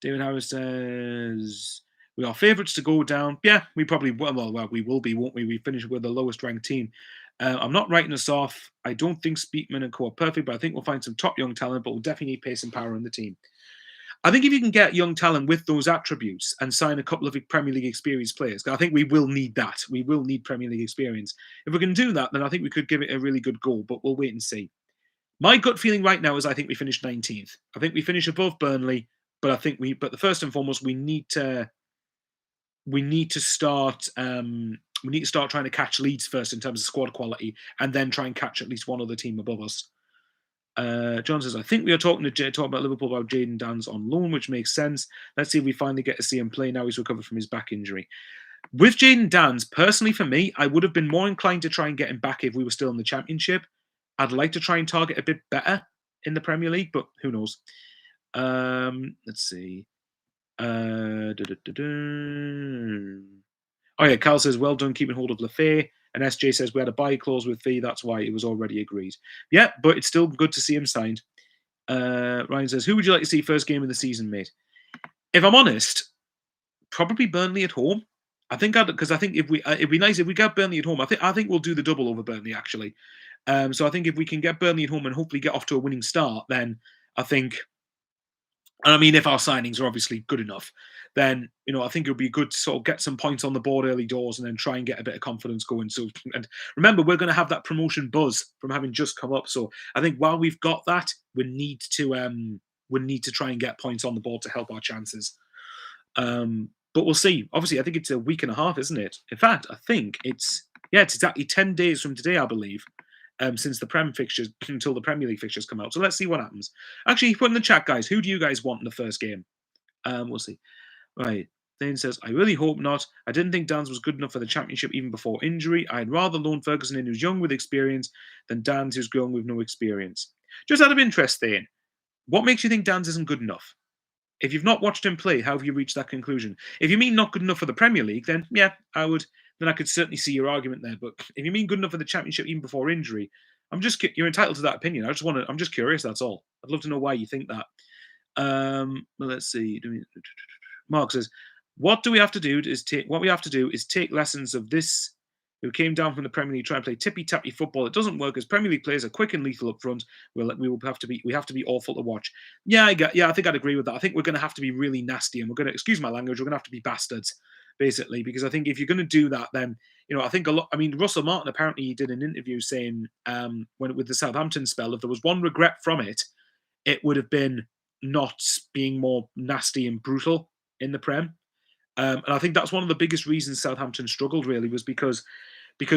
David Harris says, we are favourites to go down. Yeah, we probably will. Well, we will be, won't we? We finish with the lowest ranked team. I'm not writing us off. I don't think Speakman and co are perfect, but I think we'll find some top young talent, but we'll definitely need pace and power in the team. I think if you can get young talent with those attributes and sign a couple of Premier League experienced players, I think we will need that. We will need Premier League experience. If we can do that, then I think we could give it a really good goal, but we'll wait and see. My gut feeling right now is I think we finish 19th. I think we finish above Burnley. But the first and foremost, we need to start trying to catch Leeds first in terms of squad quality, and then try and catch at least one other team above us. John says, I think we are talking about Liverpool about Jayden Danns on loan, which makes sense. Let's see if we finally get to see him play now he's recovered from his back injury. With Jayden Danns, personally for me, I would have been more inclined to try and get him back if we were still in the Championship. I'd like to try and target a bit better in the Premier League, but who knows? Let's see. Oh yeah, Carl says, well done keeping hold of Lafay. And SJ says, we had a buy clause with Fee, that's why it was already agreed. Yeah, but it's still good to see him signed. Ryan says, who would you like to see first game of the season, mate? If I'm honest, probably Burnley at home. Because I think it'd be nice if we get Burnley at home. I think we'll do the double over Burnley, actually. So I think if we can get Burnley at home and hopefully get off to a winning start, then I think... And I mean, if our signings are obviously good enough, then, I think it would be good to sort of get some points on the board early doors and then try and get a bit of confidence going. So, and remember, we're going to have that promotion buzz from having just come up. So I think while we've got that, we need to try and get points on the board to help our chances. But we'll see. Obviously, I think it's a week and a half, isn't it? In fact, I think it's exactly 10 days from today, I believe. Since the Prem fixtures, until the Premier League fixtures come out. So let's see what happens. Actually, put in the chat, guys, who do you guys want in the first game? We'll see. Right. Thane says, I really hope not. I didn't think Dan's was good enough for the championship even before injury. I'd rather loan Ferguson in who's young with experience than Dan's who's grown with no experience. Just out of interest, Thane, what makes you think Dan's isn't good enough? If you've not watched him play, how have you reached that conclusion? If you mean not good enough for the Premier League, then yeah, I would. Then I could certainly see your argument there. But if you mean good enough for the Championship even before injury, you're entitled to that opinion. I'm just curious. That's all. I'd love to know why you think that. Well, let's see. Mark says, "What do we have to do? What we have to do is take lessons of this." Who came down from the Premier League, try and play tippy tappy football? It doesn't work as Premier League players are quick and lethal up front. We will have to be awful to watch. Yeah, I think I'd agree with that. I think we're going to have to be really nasty, and we're going to excuse my language. We're going to have to be bastards, basically, because I think if you're going to do that, then I think a lot. I mean, Russell Martin apparently did an interview saying when with the Southampton spell, if there was one regret from it, it would have been not being more nasty and brutal in the Prem. And I think that's one of the biggest reasons Southampton struggled really was because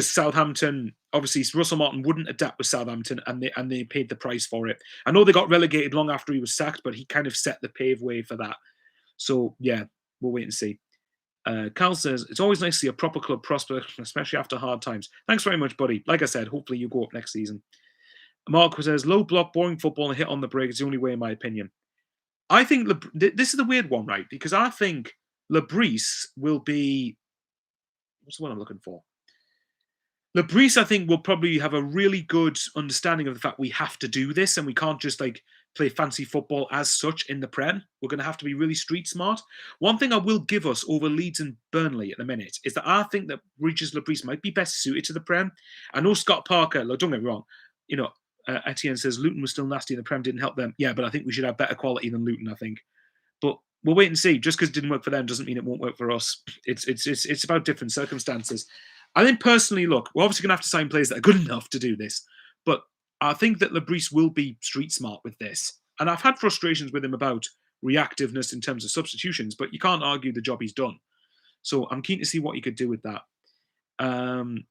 Southampton obviously Russell Martin wouldn't adapt with Southampton and they paid the price for it. I know they got relegated long after he was sacked, but he kind of set the pave way for that. So yeah, we'll wait and see. Cal says it's always nice to see a proper club prosper, especially after hard times. Thanks very much, buddy. Like I said, hopefully you go up next season. Mark says low block, boring football, and hit on the break is the only way, in my opinion. I think this is the weird one, right? Because I think Labrise will be what's the one I'm looking for? Labrise, I think, will probably have a really good understanding of the fact we have to do this and we can't just like play fancy football as such in the Prem. We're going to have to be really street smart. One thing I will give us over Leeds and Burnley at the minute is that I think that Regis Labrise might be best suited to the Prem. I know Scott Parker, look, don't get me wrong, you know, Etienne says Luton was still nasty and the Prem didn't help them. Yeah, but I think we should have better quality than Luton, I think. But we'll wait and see. Just because it didn't work for them doesn't mean it won't work for us. It's about different circumstances. I think personally, look, we're obviously going to have to sign players that are good enough to do this, but I think that Labrise will be street smart with this. And I've had frustrations with him about reactiveness in terms of substitutions, but you can't argue the job he's done. So I'm keen to see what he could do with that. Let's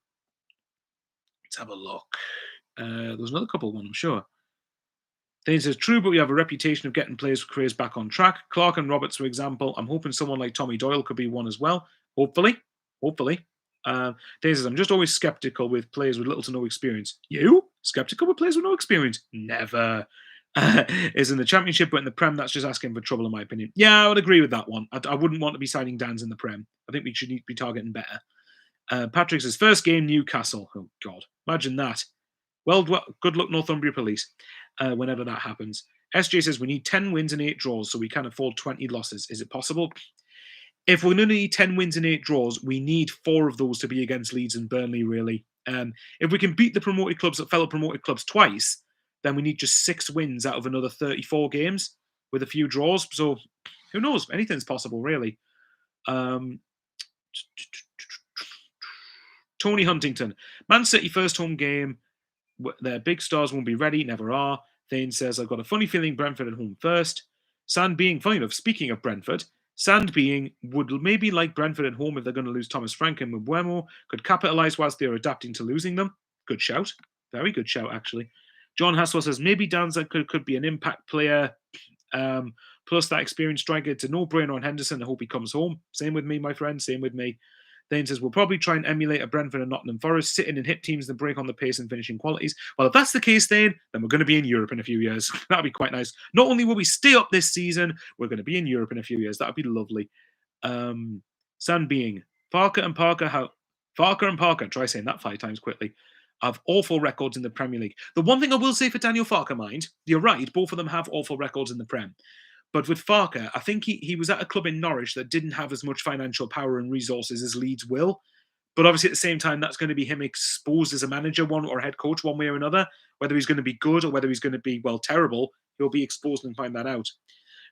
have a look. There's another couple one, I'm sure. Dane says, true, but we have a reputation of getting players' careers back on track. Clark and Roberts, for example. I'm hoping someone like Tommy Doyle could be one as well. Hopefully. Dane says, I'm just always skeptical with players with little to no experience. You? Skeptical with players with no experience? Never. Is in the Championship, but in the Prem, that's just asking for trouble, in my opinion. Yeah, I would agree with that one. I wouldn't want to be signing Dans in the Prem. I think we should need to be targeting better. Patrick says, first game, Newcastle. Oh, God. Imagine that. Well, good luck, Northumbria Police, whenever that happens. SJ says we need 10 wins and 8 draws, so we can't afford 20 losses. Is it possible? If we're going to need 10 wins and 8 draws, we need 4 of those to be against Leeds and Burnley, really. If we can beat the promoted clubs, fellow promoted clubs twice, then we need just 6 wins out of another 34 games with a few draws. So who knows? Anything's possible, really. Tony Huntington. Man City first home game. Their big stars won't be ready, never are. Thane says, I've got a funny feeling Brentford at home first. Sand being, funny enough, speaking of Brentford, Sand being would maybe like Brentford at home if they're going to lose Thomas Frank and Mbeumo, could capitalise whilst they're adapting to losing them. Good shout. Very good shout, actually. John Hassel says, maybe Danza could be an impact player. Plus that experienced striker. It's a no-brainer on Henderson. I hope he comes home. Same with me, my friend. Same with me. Then says, we'll probably try and emulate a Brentford and Nottingham Forest, sitting and hit teams that break on the pace and finishing qualities. Well, if that's the case, then we're going to be in Europe in a few years. That'd be quite nice. Not only will we stay up this season, we're going to be in Europe in a few years. That'd be lovely. San being, Farker and Parker, try saying that 5 times quickly, have awful records in the Premier League. The one thing I will say for Daniel Farker, mind, you're right, both of them have awful records in the Prem. But with Farker, I think he was at a club in Norwich that didn't have as much financial power and resources as Leeds will. But obviously, at the same time, that's going to be him exposed as a manager, or a head coach, one way or another. Whether he's going to be good or whether he's going to be, well, terrible, he'll be exposed and find that out.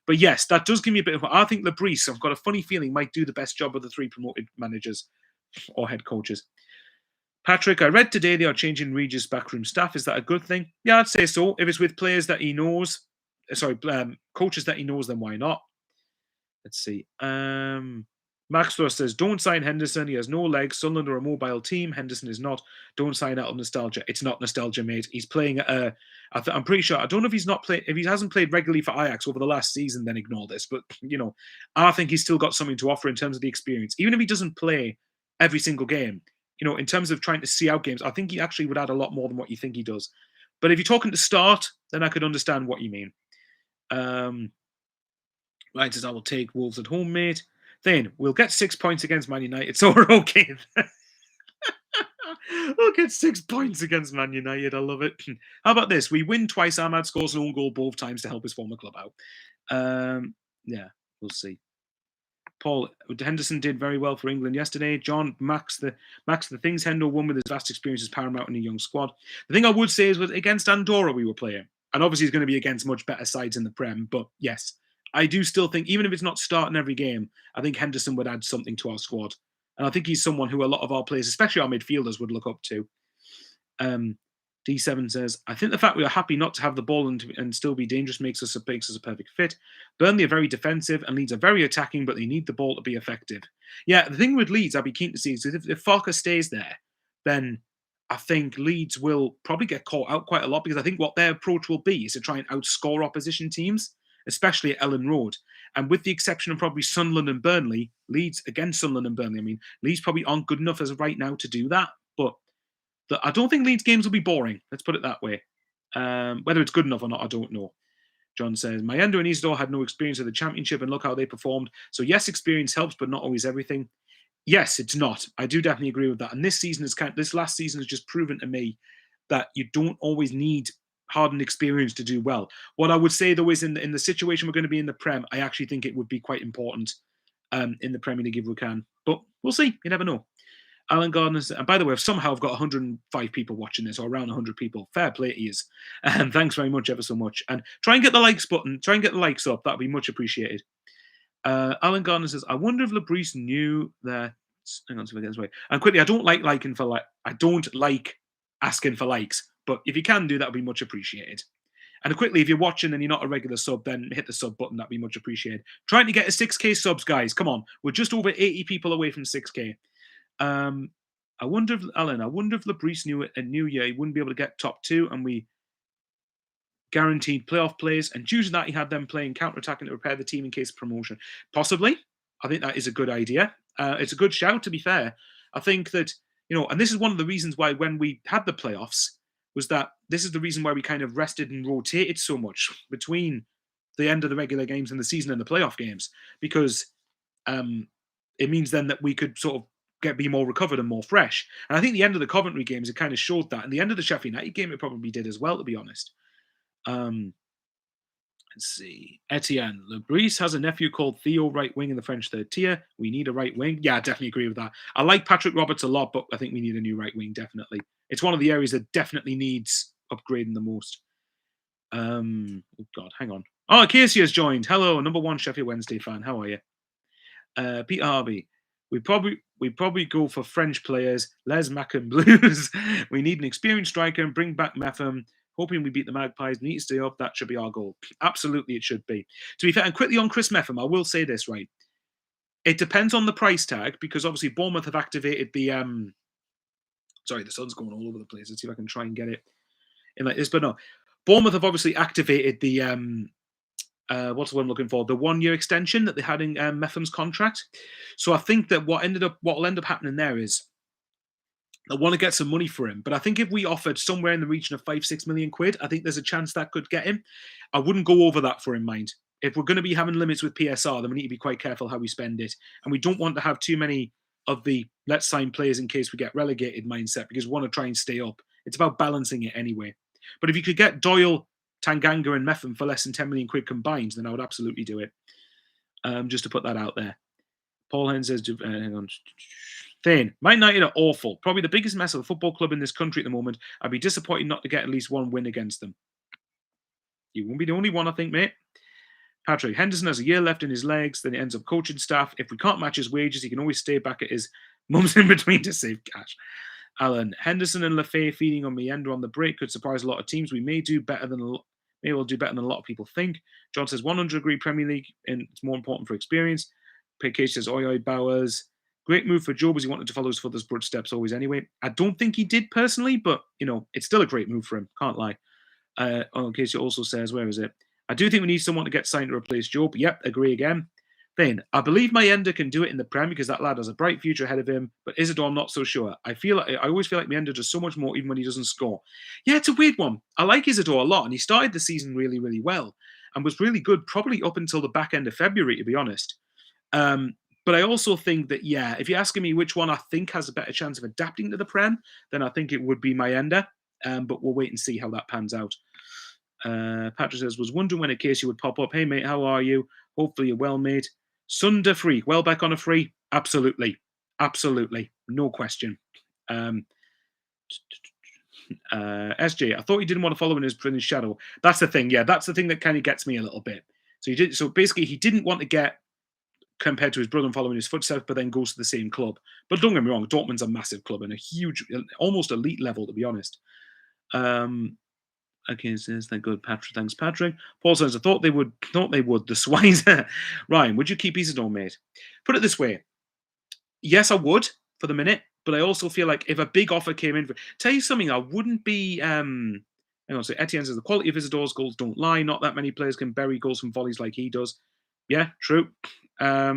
But yes, that does give me a bit of... I think Labrise, I've got a funny feeling, might do the best job of the 3 promoted managers or head coaches. Patrick, I read today they are changing Regis' backroom staff. Is that a good thing? Yeah, I'd say so. If it's with players that he knows... coaches that he knows, then why not? Let's see. Max Thrust says, don't sign Henderson. He has no legs. Sunderland are a mobile team. Henderson is not. Don't sign out of nostalgia. It's not nostalgia, mate. He's playing at I'm pretty sure. I don't know if he's not playing. If he hasn't played regularly for Ajax over the last season, then ignore this. But, I think he's still got something to offer in terms of the experience. Even if he doesn't play every single game, in terms of trying to see out games, I think he actually would add a lot more than what you think he does. But if you're talking to start, then I could understand what you mean. Right, says, I will take Wolves at home, mate. Then we'll get 6 points against Man United, so we're okay. We'll get 6 points against Man United. I love it. How about this? We win twice. Ahmad scores an own goal both times to help his former club out. Yeah, we'll see. Paul Henderson did very well for England yesterday. John Max, the things Hendo won with his vast experience is paramount in a young squad. The thing I would say is, against Andorra we were playing, and obviously he's going to be against much better sides in the Prem. But yes, I do still think, even if it's not starting every game, I think Henderson would add something to our squad, and I think he's someone who a lot of our players, especially our midfielders, would look up to. D7 says, I think the fact we are happy not to have the ball and still be dangerous makes us a perfect fit. Burnley are very defensive and Leeds are very attacking, but they need the ball to be effective. Yeah, the thing with Leeds I'd be keen to see is if Farker stays there, then I think Leeds will probably get caught out quite a lot, because I think what their approach will be is to try and outscore opposition teams, especially at Ellen Road. And with the exception of probably Sunderland and Burnley, Leeds against Sunderland and Burnley, I mean, Leeds probably aren't good enough as of right now to do that, but I don't think Leeds games will be boring. Let's put it that way. Whether it's good enough or not, I don't know. John says, Mayendo and Isidore had no experience of the championship, and look how they performed. So yes, experience helps, but not always everything. Yes, it's not. I do definitely agree with that. And this last season has just proven to me that you don't always need hardened experience to do well. What I would say though is, in the situation we're going to be in the Prem, I actually think it would be quite important in the Premier League if we can. But we'll see. You never know. Alan Gardner, and by the way, I've somehow got 105 people watching this, or around 100 people. Fair play to you. And thanks very much, ever so much. And try and get the likes button, try and get the likes up. That'd be much appreciated. Alan Gardner says, I wonder if Labrise knew that. Hang on, so I get this right. And quickly, I don't like asking for likes, but if you can do that, would be much appreciated. And quickly, if you're watching and you're not a regular sub, then hit the sub button. That'd be much appreciated. Trying to get a 6K subs, guys. Come on, we're just over 80 people away from 6K. I wonder if Labrise knew at New Year he wouldn't be able to get top two, and we guaranteed playoff plays, and due to that, he had them playing counter-attacking to prepare the team in case of promotion. Possibly. I think that is a good idea. It's a good shout, to be fair. I think that, and this is one of the reasons why when we had the playoffs, was that this is the reason why we kind of rested and rotated so much between the end of the regular games and the season and the playoff games, because it means then that we could sort of be more recovered and more fresh. And I think the end of the Coventry games, it kind of showed that. And the end of the Sheffield United game, it probably did as well, to be honest. Let's see. Etienne. Labrise has a nephew called Theo, right wing in the French third tier. We need a right wing. Yeah, I definitely agree with that. I like Patrick Roberts a lot, but I think we need a new right wing, definitely. It's one of the areas that definitely needs upgrading the most. Oh, God, hang on. Oh, Casey has joined. Hello, number one Sheffield Wednesday fan. How are you? Peter Harvey. We probably go for French players. Les Mackin Blues. We need an experienced striker and bring back Metham. Hoping we beat the Magpies. We need to stay up. That should be our goal. Absolutely, it should be. To be fair, and quickly on Chris Metham, I will say this, right? It depends on the price tag, because obviously Bournemouth have activated the sorry, the sun's going all over the place. Let's see if I can try and get it in like this. But no, Bournemouth have obviously activated the what's the one I'm looking for? The 1 year extension that they had in Metham's contract. So I think that what will end up happening there is I want to get some money for him, but I think if we offered somewhere in the region of 5-6 million quid, I think there's a chance that could get him. I wouldn't go over that for him, mind. If we're going to be having limits with PSR, then we need to be quite careful how we spend it, and we don't want to have too many of the let's sign players in case we get relegated mindset, because we want to try and stay up. It's about balancing it anyway. But if you could get Doyle, Tanganga, and Metham for less than 10 million quid combined, then I would absolutely do it. Just to put that out there. Paul Hen says, hang on. Thane, Man United are awful. Probably the biggest mess of a football club in this country at the moment. I'd be disappointed not to get at least one win against them. You won't be the only one, I think, mate. Patrick, Henderson has a year left in his legs, then he ends up coaching staff. If we can't match his wages, he can always stay back at his mum's in between to save cash. Alan, Henderson and Lafay feeding on Meander on the break could surprise a lot of teams. We may do better than a lot of people think. John says 100 agree Premier League, and it's more important for experience. PK says, oi, oi, Bowers. Great move for Joe as he wanted to follow his father's footsteps always anyway. I don't think he did personally, but, it's still a great move for him. Can't lie. Casey also says, where is it? I do think we need someone to get signed to replace Joe. But yep, agree again. Then, I believe Mayenda can do it in the Prem because that lad has a bright future ahead of him, but Isidore, I'm not so sure. I always feel like Mayenda does so much more even when he doesn't score. Yeah, it's a weird one. I like Isidore a lot, and he started the season really, really well and was really good probably up until the back end of February, to be honest. But I also think that, yeah, if you're asking me which one I think has a better chance of adapting to the Prem, then I think it would be Mayenda. But we'll wait and see how that pans out. Patrick says, was wondering when a case you would pop up. Hey, mate, how are you? Hopefully you're well, mate. Sunder free. Well back on a free? Absolutely. Absolutely. No question. SJ, I thought he didn't want to follow in his shadow. That's the thing. Yeah, that's the thing that kind of gets me a little bit. So basically, he didn't want to get compared to his brother and following his footsteps, but then goes to the same club. But don't get me wrong, Dortmund's a massive club and a huge, almost elite level, to be honest. Okay, says thank God, Patrick. Thanks, Patrick. Paul says, I thought they would. The Swines. Ryan, would you keep Isidore, mate? Put it this way. Yes, I would for the minute, but I also feel like if a big offer came in, tell you something, I wouldn't be. Hang on, so Etienne says the quality of Isidore's goals don't lie. Not that many players can bury goals from volleys like he does. Yeah, true. But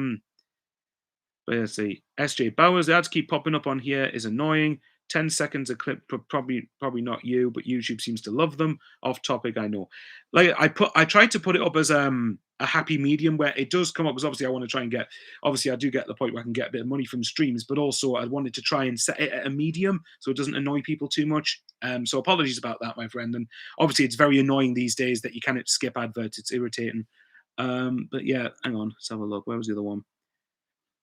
let's see. SJ Bowers, the ads keep popping up on here is annoying. 10 seconds a clip, probably not you, but YouTube seems to love them. Off topic, I know. Like I tried to put it up as a happy medium where it does come up because obviously I want to try and get. Obviously, I do get the point where I can get a bit of money from streams, but also I wanted to try and set it at a medium so it doesn't annoy people too much. So apologies about that, my friend. And obviously, it's very annoying these days that you can't skip adverts. It's irritating. But yeah, hang on, let's have a look. Where was the other one?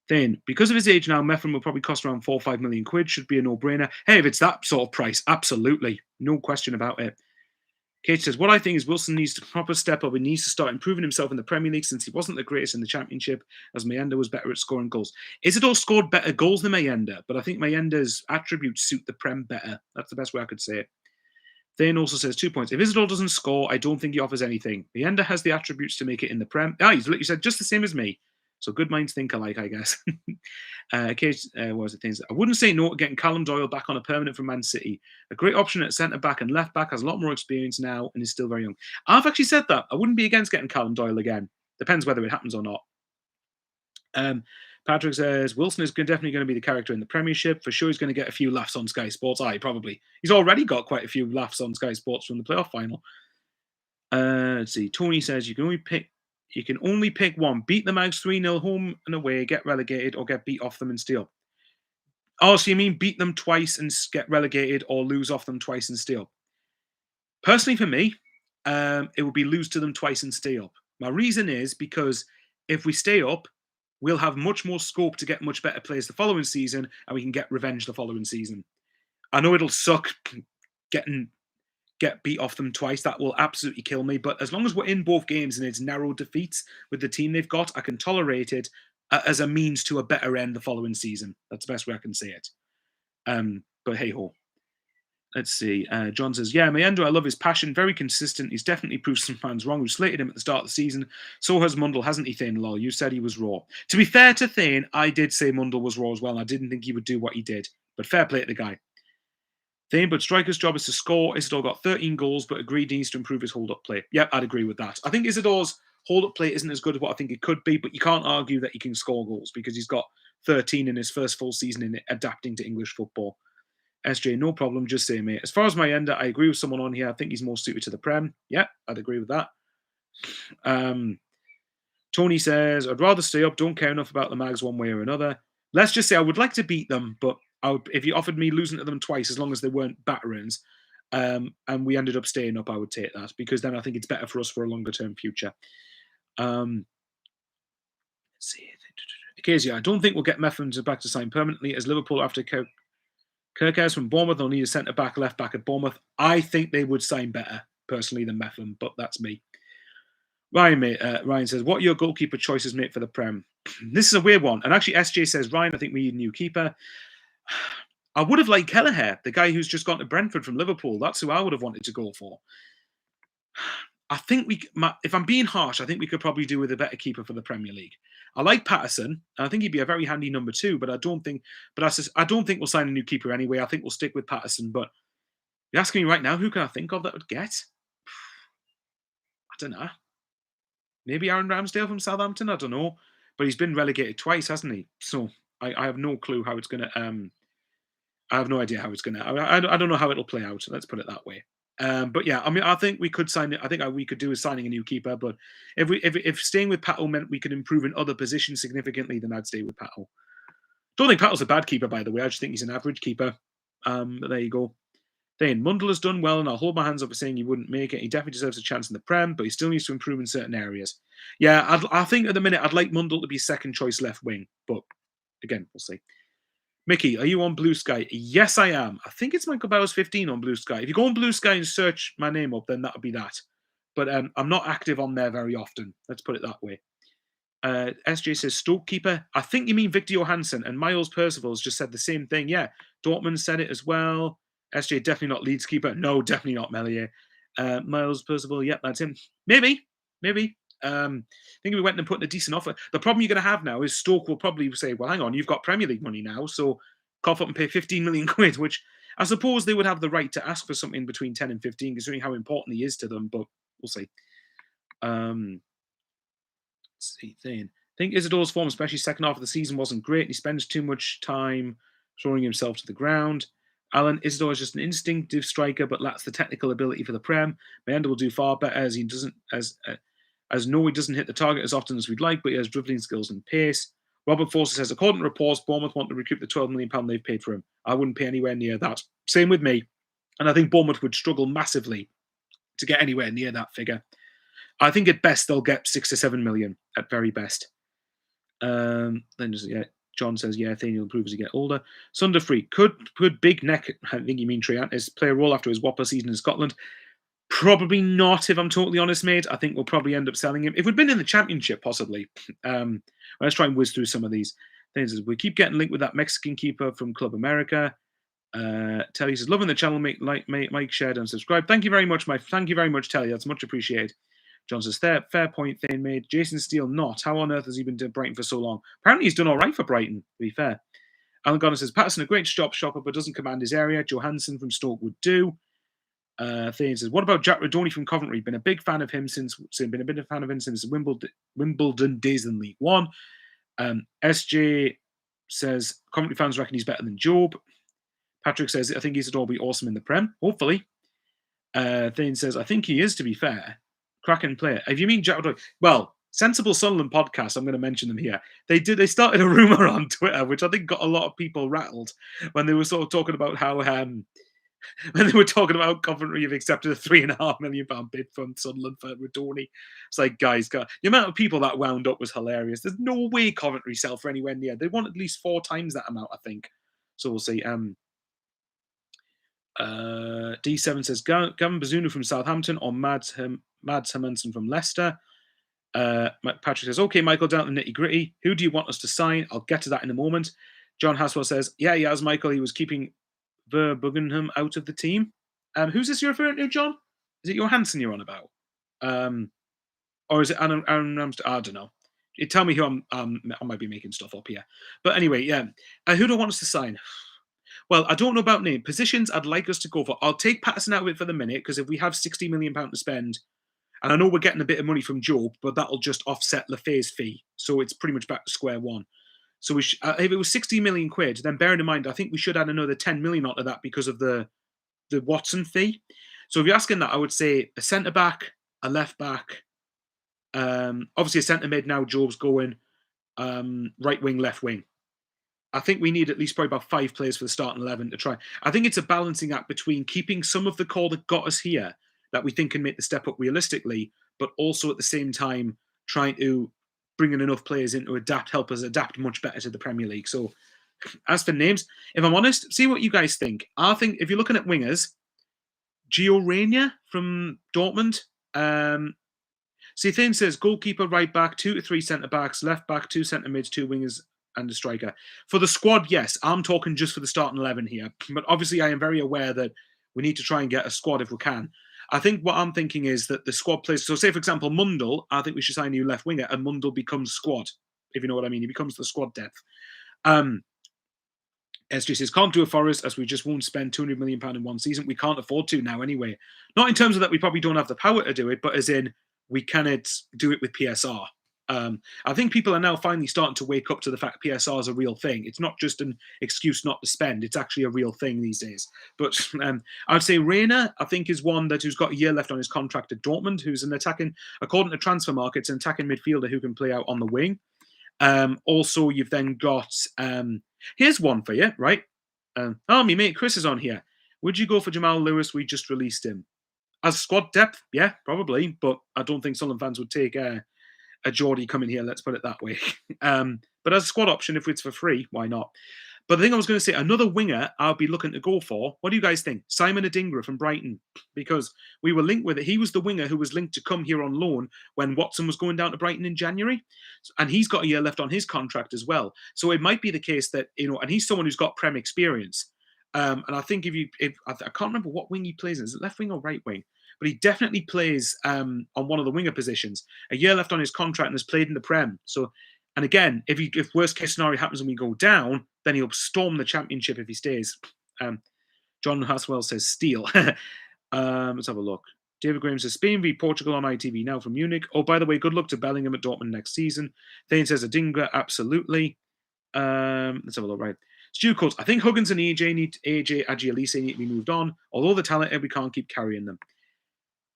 Then, because of his age now, Meffin will probably cost around 4 or 5 million quid. Should be a no-brainer. Hey, if it's that sort of price, absolutely. No question about it. Kate says, what I think is Wilson needs to proper step up. He needs to start improving himself in the Premier League since he wasn't the greatest in the Championship, as Mayenda was better at scoring goals. Isidore scored better goals than Mayenda, but I think Mayenda's attributes suit the Prem better. That's the best way I could say it. Thane also says 2 points. If Isidore doesn't score, I don't think he offers anything. Mayenda has the attributes to make it in the Prem. He's literally said just the same as me. So good minds think alike, I guess. What was the things? I wouldn't say no to getting Callum Doyle back on a permanent from Man City. A great option at centre back and left back, has a lot more experience now and is still very young. I've actually said that. I wouldn't be against getting Callum Doyle again. Depends whether it happens or not. Patrick says Wilson is definitely going to be the character in the Premiership. For sure, he's going to get a few laughs on Sky Sports. Probably. He's already got quite a few laughs on Sky Sports from the playoff final. Let's see. Tony says you can only pick one. Beat the Mags 3-0 home and away, get relegated, or get beat off them and stay up. Oh, so you mean beat them twice and get relegated or lose off them twice and stay up? Personally, for me, it would be lose to them twice and stay up. My reason is because if we stay up, we'll have much more scope to get much better players the following season and we can get revenge the following season. I know it'll suck get beat off them twice. That will absolutely kill me. But as long as we're in both games and it's narrow defeats with the team they've got, I can tolerate it as a means to a better end the following season. That's the best way I can say it. But hey ho. Let's see. John says, yeah, Mayenda, I love his passion. Very consistent. He's definitely proved some fans wrong who slated him at the start of the season. So has Mundle, hasn't he, Thane? Lol, you said he was raw. To be fair to Thane, I did say Mundle was raw as well. And I didn't think he would do what he did. But fair play to the guy. Thane, but striker's job is to score. Isidore got 13 goals, but agreed he needs to improve his hold-up play. Yep, I'd agree with that. I think Isidore's hold-up play isn't as good as what I think it could be, but you can't argue that he can score goals because he's got 13 in his first full season in adapting to English football. SJ, no problem, just say, mate. As far as Mayenda, I agree with someone on here. I think he's more suited to the Prem. Yeah, I'd agree with that. Tony says, I'd rather stay up. Don't care enough about the Mags one way or another. Let's just say I would like to beat them, but if you offered me losing to them twice, as long as they weren't batterings, and we ended up staying up, I would take that because then I think it's better for us for a longer-term future. Let's see. Occasionally, I don't think we'll get Meffin back to sign permanently as Liverpool after Kirkhouse from Bournemouth. They'll need a centre-back, left-back at Bournemouth. I think they would sign better, personally, than Meffin, but that's me. Ryan says, what are your goalkeeper choices, mate, for the Prem? This is a weird one. And actually, SJ says, Ryan, I think we need a new keeper. I would have liked Kelleher, the guy who's just gone to Brentford from Liverpool. That's who I would have wanted to go for. I think if I'm being harsh, I think we could probably do with a better keeper for the Premier League. I like Patterson, and I think he'd be a very handy number two. But I don't think, I don't think we'll sign a new keeper anyway. I think we'll stick with Patterson. But you're asking me right now, who can I think of that would get? I don't know. Maybe Aaron Ramsdale from Southampton. I don't know, but he's been relegated twice, hasn't he? So I have no clue how it's gonna. I have no idea how it's gonna. I don't know how it'll play out. Let's put it that way. But yeah, I mean, I think we could sign it. I think we could do is signing a new keeper. But if staying with Pato meant we could improve in other positions significantly, then I'd stay with Pato. Don't think Pato's a bad keeper, by the way. I just think he's an average keeper. But there you go. Then Mundle has done well, and I'll hold my hands up for saying he wouldn't make it. He definitely deserves a chance in the Prem, but he still needs to improve in certain areas. Yeah, I think at the minute I'd like Mundle to be second choice left wing, but again, we'll see. Mickey, are you on Blue Sky? Yes, I am. I think it's Michael Bowers 15 on Blue Sky. If you go on Blue Sky and search my name up, then that would be that. But I'm not active on there very often. Let's put it that way. SJ says Stoke keeper. I think you mean Victor Johansson, and Miles Percival's just said the same thing. Yeah, Dortmund said it as well. SJ definitely not Leeds keeper. No, definitely not Melier. Miles Percival. Yep, that's him. Maybe. I think we went and put in a decent offer. The problem you're going to have now is Stoke will probably say, "Well, hang on, you've got Premier League money now, so cough up and pay 15 million quid." Which I suppose they would have the right to ask for something between 10 and 15, considering how important he is to them. But we'll see. Let's see. I think Isidore's form, especially second half of the season, wasn't great. And he spends too much time throwing himself to the ground. Alan, Isidore is just an instinctive striker, but lacks the technical ability for the Prem. Mayenda will do far better as he doesn't as Norway doesn't hit the target as often as we'd like, but he has dribbling skills and pace. Robert Forster says, according to reports, Bournemouth want to recoup the £12 million they've paid for him. I wouldn't pay anywhere near that. Same with me. And I think Bournemouth would struggle massively to get anywhere near that figure. I think at best they'll get 6 to 7 million at very best. Then just John says, yeah, Thane will improve as he get older. Sunder Free, could Big Neck, I think you mean Triantis, play a role after his Whopper season in Scotland? Probably not, if I'm totally honest, mate. I think we'll probably end up selling him. If we'd been in the Championship, possibly. Let's try and whiz through some of these things. We keep getting linked with that Mexican keeper from Club America. Telly says, loving the channel, Mike shared and subscribe. Thank you very much, Thank you very much, Telly. That's much appreciated. John says, fair point, Thane made. Jason Steele not. How on earth has he been doing Brighton for so long? Apparently he's done all right for Brighton, to be fair. Alan Gordon says, Patterson, a great shopper, but doesn't command his area. Johansson from Stoke would do. Thane says, what about Jack Radoni from Coventry? Been a big fan of him since Wimbledon days in League One. SJ says, Coventry fans reckon he's better than Job. Patrick says, I think he's will be awesome in the Prem, hopefully. Thane says, I think he is, to be fair. Cracking player. If you mean Jack Radoni, well, Sensible Sunderland podcast, I'm going to mention them here. They started a rumor on Twitter, which I think got a lot of people rattled when they were sort of talking about how when they were talking about Coventry have accepted a £3.5 million bid from Sunderland for Radoni. It's like, guys, the amount of people that wound up was hilarious. There's no way Coventry sell for anywhere near. They want at least 4 times that amount, I think. So we'll see. D7 says Gavin Bazunu from Southampton or Mads Hermansen from Leicester. Patrick says, okay, Michael, down to the nitty gritty. Who do you want us to sign? I'll get to that in a moment. John Haswell says, yeah, he has, Michael. He was keeping Verbugenham out of the team. Who's this you're referring to, John? Is it Johansson you're on about? Or is it Aaron Ramsdale? I don't know. Tell me who I might be making stuff up here. But anyway, yeah. Who do I want us to sign? Well, I don't know about name. Positions I'd like us to go for. I'll take Patterson out of it for the minute, because if we have £60 million to spend, and I know we're getting a bit of money from Job, but that'll just offset Lefay's fee. So it's pretty much back to square one. So if it was 60 million quid, then bearing in mind, I think we should add another 10 million onto that because of the Watson fee. So if you're asking that, I would say a centre-back, a left-back, obviously a centre-mid now, Job's going, right wing, left wing. I think we need at least probably about 5 players for the starting 11 to try. I think it's a balancing act between keeping some of the core that got us here that we think can make the step up realistically, but also at the same time trying to bring in enough players in to help us adapt much better to the Premier League. So as for names, if I'm honest, see what you guys think. I think if you're looking at wingers, Gio Reyna from Dortmund. See, Thane says goalkeeper, right back, 2 to 3 centre backs, left back, 2 centre mids, 2 wingers, and a striker. For the squad, yes, I'm talking just for the starting 11 here. But obviously, I am very aware that we need to try and get a squad if we can. I think what I'm thinking is that the squad plays. So, say for example, Mundell, I think we should sign a new left winger, and Mundell becomes squad. If you know what I mean, he becomes the squad depth. Um, SJ says, can't do a Forest as we just won't spend £200 million in one season. We can't afford to now anyway. Not in terms of that we probably don't have the power to do it, but as in we cannot do it with PSR. I think people are now finally starting to wake up to the fact PSR is a real thing. It's not just an excuse not to spend. It's actually a real thing these days. But I'd say Reina, I think, is one who's got a year left on his contract at Dortmund, who's an attacking, according to transfer markets, an attacking midfielder who can play out on the wing. Also, you've then got here's one for you, right? My mate Chris is on here. Would you go for Jamal Lewis? We just released him as squad depth. Yeah, probably, but I don't think Sunderland fans would take a Geordie coming here. Let's put it that way. But as a squad option, if it's for free, why not? But the thing I was going to say, another winger I'll be looking to go for. What do you guys think? Simon Adingra from Brighton, because we were linked with it. He was the winger who was linked to come here on loan when Watson was going down to Brighton in January, and he's got a year left on his contract as well. So it might be the case that and he's someone who's got Prem experience. And I think if I can't remember what wing he plays in, is it left wing or right wing? But he definitely plays on one of the winger positions. A year left on his contract and has played in the Prem. So. And again, if worst case scenario happens and we go down, then he'll storm the championship if he stays. John Haswell says steal. Let's have a look. David Graham says Spain v Portugal on ITV now from Munich. Oh, by the way, good luck to Bellingham at Dortmund next season. Thane says Adingra, absolutely. Let's have a look. Right. Stu Coates, I think Huggins and AJ Agialise need to be moved on. Although they're talented, we can't keep carrying them.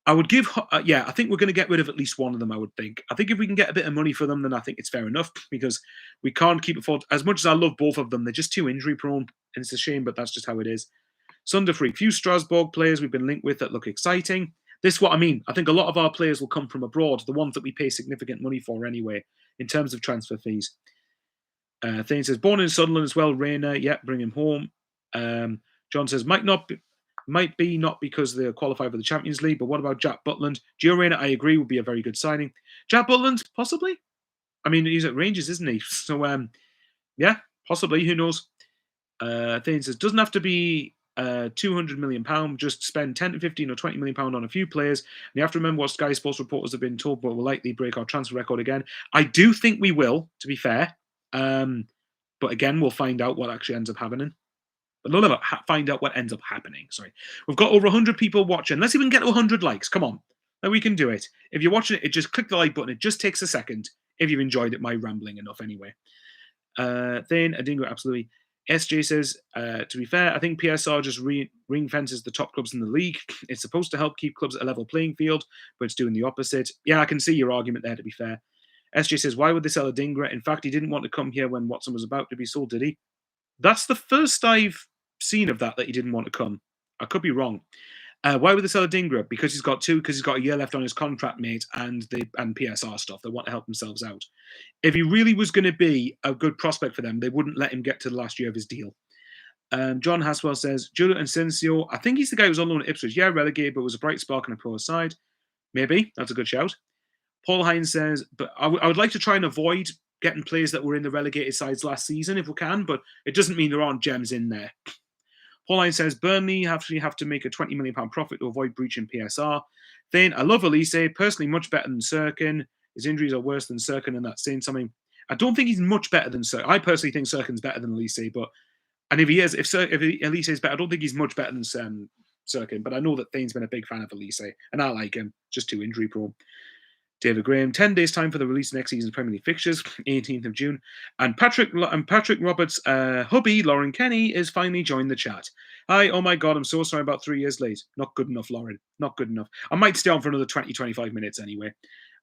I would give, I think we're going to get rid of at least one of them, I would think. I think if we can get a bit of money for them, then I think it's fair enough because we can't keep afford. As much as I love both of them, they're just too injury prone. And it's a shame, but that's just how it is. Sunderfree, few Strasbourg players we've been linked with that look exciting. This is what I mean. I think a lot of our players will come from abroad, the ones that we pay significant money for anyway, in terms of transfer fees. Thane says, born in Sunderland as well, Reina, yeah, bring him home. John says, might be not because they're qualified for the Champions League, but what about Jack Butland? Gio Reyna, I agree, would be a very good signing. Jack Butland, possibly. I mean, he's at Rangers, isn't he? So, yeah, possibly. Who knows? Thane says, doesn't have to be £200 million. Just spend 10 to 15 or £20 million on a few players. And you have to remember what Sky Sports reporters have been told, but will likely break our transfer record again. I do think we will, to be fair. But again, we'll find out what actually ends up happening. But none of it find out what ends up happening. Sorry. We've got over 100 people watching. Let's even get to 100 likes. Come on. Now we can do it. If you're watching it, just click the like button. It just takes a second if you've enjoyed it, my rambling enough anyway. Thane, Adingra, absolutely. SJ says, to be fair, I think PSR just ring fences the top clubs in the league. It's supposed to help keep clubs at a level playing field, but it's doing the opposite. Yeah, I can see your argument there, to be fair. SJ says, why would they sell Adingra? In fact, he didn't want to come here when Watson was about to be sold, did he? That's the first I've seen of that he didn't want to come. I could be wrong. Why would they sell Adingra? Because he's got a year left on his contract, mate, and PSR stuff. They want to help themselves out. If he really was going to be a good prospect for them, they wouldn't let him get to the last year of his deal. John Haswell says, Julio Asensio, I think he's the guy who was on loan at Ipswich. Yeah, relegated, but was a bright spark on a poor side. Maybe. That's a good shout. Paul Hines says, but I would like to try and avoid getting players that were in the relegated sides last season if we can, but it doesn't mean there aren't gems in there. Paul Hines says, Burnley have to make a £20 million profit to avoid breaching PSR. Then, I love Elise, personally much better than Sirkin. His injuries are worse than Sirkin, and that's saying something. I don't think he's much better than Sirkin. I personally think Sirkin's better than Elise, and if Elise is better, I don't think he's much better than Sirkin, but I know that Thane's been a big fan of Elise, and I like him, just too injury prone. David Graham, 10 days time for the release of next season's Premier League fixtures, 18th of June. And Patrick Roberts' hubby, Lauren Kenny, is finally joined the chat. Hi, oh my God, I'm so sorry about 3 years late. Not good enough, Lauren. Not good enough. I might stay on for another 20, 25 minutes anyway.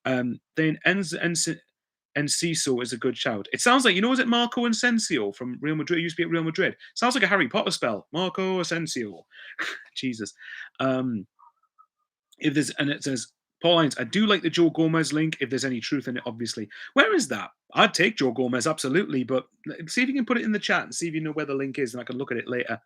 Then Enciso is a good shout. It sounds like, is it Marco Asensio from Real Madrid? He used to be at Real Madrid. Sounds like a Harry Potter spell. Marco Asensio. Jesus. It says, Paul Hines, I do like the Joe Gomez link if there's any truth in it, obviously. Where is that? I'd take Joe Gomez, absolutely, but see if you can put it in the chat and see if you know where the link is, and I can look at it later.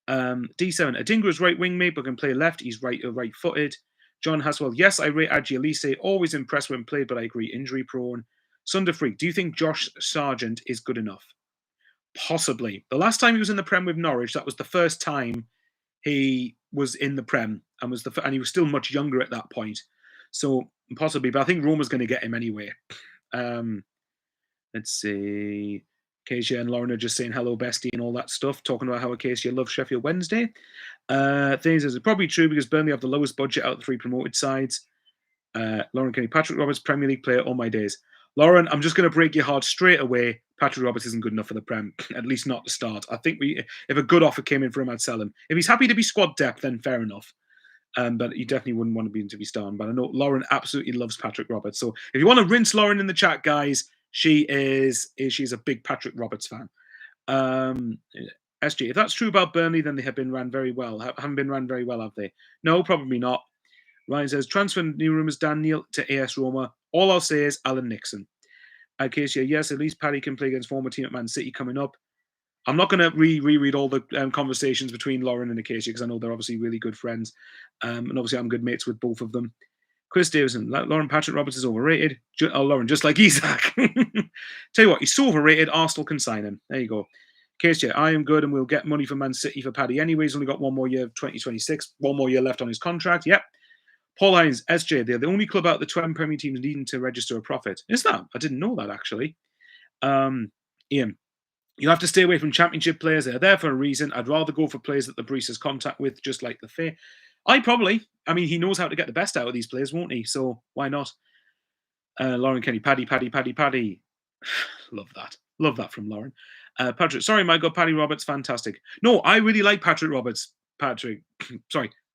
D7, Adingra's right wing mate, but can play left. He's right-footed. John Haswell, yes, I rate Agialise. Always impressed when played, but I agree, injury prone. Sunderfreak, do you think Josh Sargent is good enough? Possibly. The last time he was in the Prem with Norwich, that was the first time he was in the Prem and and he was still much younger at that point. So possibly, but I think Roma's going to get him anyway. Um, let's see. Acacia and Lauren are just saying hello, bestie, and all that stuff, talking about how Acacia loves Sheffield Wednesday. Things is probably true because Burnley have the lowest budget out of the three promoted sides. Lauren Kenny, Patrick Roberts, Premier League player, all my days. Lauren, I'm just going to break your heart straight away. Patrick Roberts isn't good enough for the Prem, at least not to start. I think if a good offer came in for him, I'd sell him. If he's happy to be squad depth, then fair enough. But he definitely wouldn't want to be starting. But I know Lauren absolutely loves Patrick Roberts. So if you want to rinse Lauren in the chat, guys, she's a big Patrick Roberts fan. SG, if that's true about Burnley, then they have been ran very well. Haven't been ran very well, have they? No, probably not. Ryan says, transfer new rumours, Dan Neil to AS Roma. All I'll say is Alan Nixon. Acacia, yes, at least Paddy can play against former team at Man City coming up. I'm not going to reread all the conversations between Lauren and Acacia because I know they're obviously really good friends. And obviously I'm good mates with both of them. Chris Davison, Lauren Patrick Roberts is overrated. Lauren, just like Isaac. Tell you what, he's so overrated, Arsenal can sign him. There you go. Acacia, I am good and we'll get money from Man City for Paddy anyway. He's only got one more year of 2026, one more year left on his contract. Yep. Paul Hines, SJ, they're the only club out of the 12 Premier teams needing to register a profit. Is that? I didn't know that, actually. Ian, you have to stay away from championship players. They're there for a reason. I'd rather go for players that the Breeze has contact with, just like the Fair. I mean, he knows how to get the best out of these players, won't he? So why not? Lauren Kenny, Paddy. Love that. Love that from Lauren. Patrick, sorry, my God, Paddy Roberts, fantastic. No, I really like Patrick Roberts.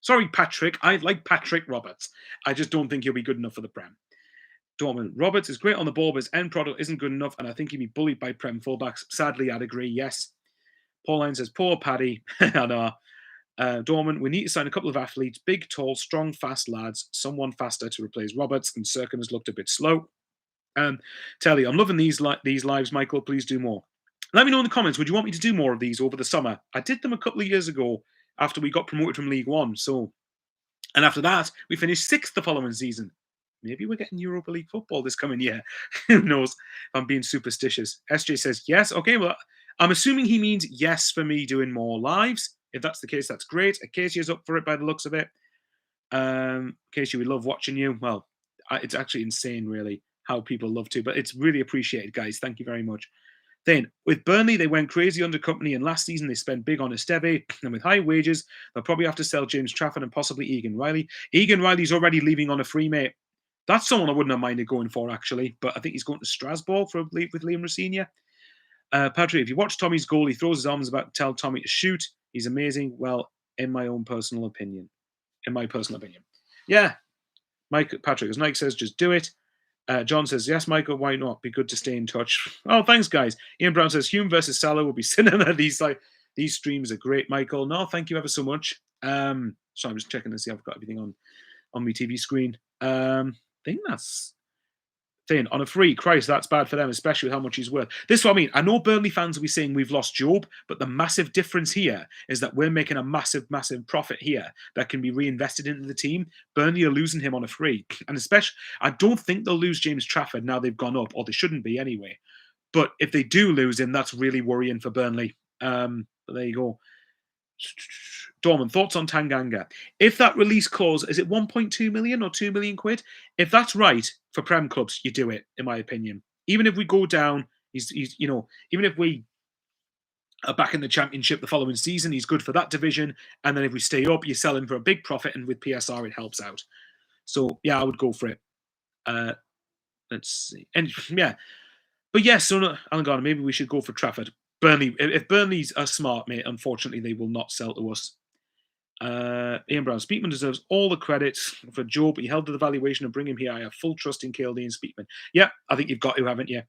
Sorry, Patrick. I like Patrick Roberts. I just don't think he'll be good enough for the Prem. Dortmund. Roberts is great on the ball, but his end product isn't good enough, and I think he'd be bullied by Prem fullbacks. Sadly, I'd agree, yes. Paul Line says, poor Paddy. I know. Dortmund, we need to sign a couple of athletes, big, tall, strong, fast lads, someone faster to replace Roberts, and Sirkin has looked a bit slow. Telly, I'm loving these lives, Michael. Please do more. Let me know in the comments, would you want me to do more of these over the summer? I did them a couple of years ago after we got promoted from League One. And after that, we finished 6th the following season. Maybe we're getting Europa League football this coming year. Who knows? If I'm being superstitious. SJ says yes. Okay, well, I'm assuming he means yes for me doing more lives. If that's the case, that's great. Acacia's up for it by the looks of it. Acacia, we love watching you. Well, it's actually insane, really, how people love to. But it's really appreciated, guys. Thank you very much. Then, with Burnley, they went crazy under company, and last season they spent big on Esteve, and with high wages, they'll probably have to sell James Trafford and possibly Egan Riley. Egan Riley's already leaving on a free, mate. That's someone I wouldn't have minded going for, actually, but I think he's going to Strasbourg with Liam Rosenior. Patrick, if you watch Tommy's goal, he throws his arms about to tell Tommy to shoot. He's amazing. Well, in my personal opinion. Yeah, Patrick, as Nike says, just do it. John says, yes, Michael, why not? Be good to stay in touch. Oh, thanks, guys. Ian Brown says, Hume versus Salah will be cinema. These streams are great, Michael. No, thank you ever so much. So I'm just checking to see I've got everything on my TV screen. I think that's thing on a free. Christ, that's bad for them, especially with how much he's worth. This is what I mean. I know Burnley fans will be saying we've lost Job, but the massive difference here is that we're making a massive profit here that can be reinvested into the team. Burnley are losing him on a free. And especially, I don't think they'll lose James Trafford now they've gone up, or they shouldn't be anyway. But if they do lose him, that's really worrying for Burnley. But there you go. Dorman, thoughts on Tanganga? If that release clause, is it 1.2 million or 2 million quid? If that's right for Prem clubs, you do it, in my opinion. Even if we go down, he's even if we are back in the Championship the following season, he's good for that division. And then if we stay up, you sell him for a big profit, and with PSR, it helps out. So yeah, I would go for it. Let's see, and yeah, but yes, so Alan Garner, maybe we should go for Trafford. Burnley, if Burnley's are smart, mate, unfortunately, they will not sell to us. Ian Brown, Speakman deserves all the credit for Joe, but he held to the valuation and bring him here. I have full trust in KLD and Speakman. Yeah, I think you've got to, haven't you?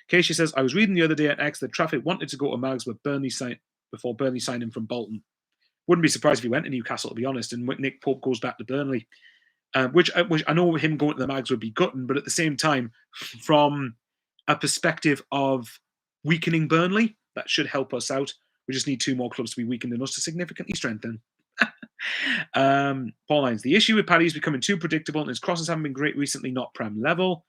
Casey says, I was reading the other day at X that Trafford wanted to go to Mags before Burnley signed him from Bolton. Wouldn't be surprised if he went to Newcastle, to be honest, and Nick Pope goes back to Burnley. Which I know him going to the Mags would be gutting, but at the same time, from a perspective of weakening Burnley, that should help us out. We just need 2 more clubs to be weakened enough to significantly strengthen. Paul Lines, the issue with Paddy is becoming too predictable and his crosses haven't been great recently, not Prem level.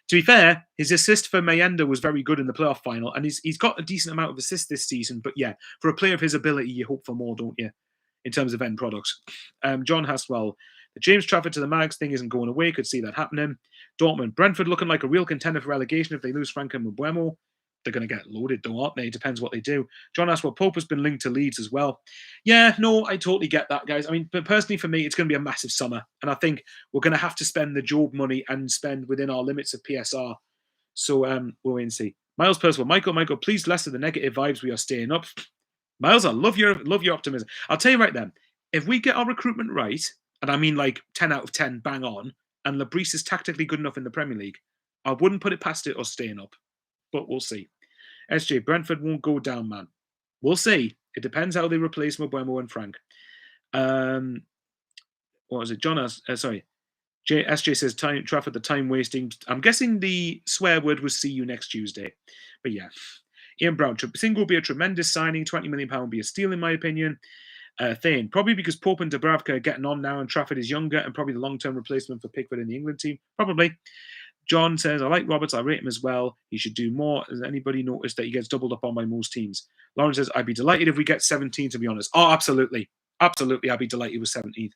To be fair, his assist for Mayenda was very good in the playoff final, and he's got a decent amount of assists this season, but yeah, for a player of his ability, you hope for more, don't you? in terms of end products. John Haswell, the James Trafford to the Mags thing isn't going away. Could see that happening. Dortmund, Brentford looking like a real contender for relegation if they lose Frank and Mbeumo. They're going to get loaded, though, aren't they? Depends what they do. John Aswell Pope has been linked to Leeds as well. Yeah, no, I totally get that, guys. I mean, but personally for me, it's going to be a massive summer. And I think we're going to have to spend the Job money and spend within our limits of PSR. So we'll wait and see. Miles Percival, Michael, please lessen the negative vibes. We are staying up. Miles, I love your optimism. I'll tell you right then, if we get our recruitment right, and I mean like 10 out of 10 bang on, and Labrise is tactically good enough in the Premier League, I wouldn't put it past it or staying up. But we'll see. SJ, Brentford won't go down, man. We'll see. It depends how they replace Mbeumo and Frank. What was it? SJ says Trafford, the time wasting. I'm guessing the swear word was see you next Tuesday. But yeah. Ian Brown, Single will be a tremendous signing. £20 million would be a steal, in my opinion. Thane, probably because Pope and Dubravka are getting on now and Trafford is younger and probably the long-term replacement for Pickford in the England team. Probably. John says, I like Roberts. I rate him as well. He should do more. Has anybody noticed that he gets doubled up on by most teams? Lauren says, I'd be delighted if we get 17, to be honest. Oh, absolutely. Absolutely, I'd be delighted with 17th.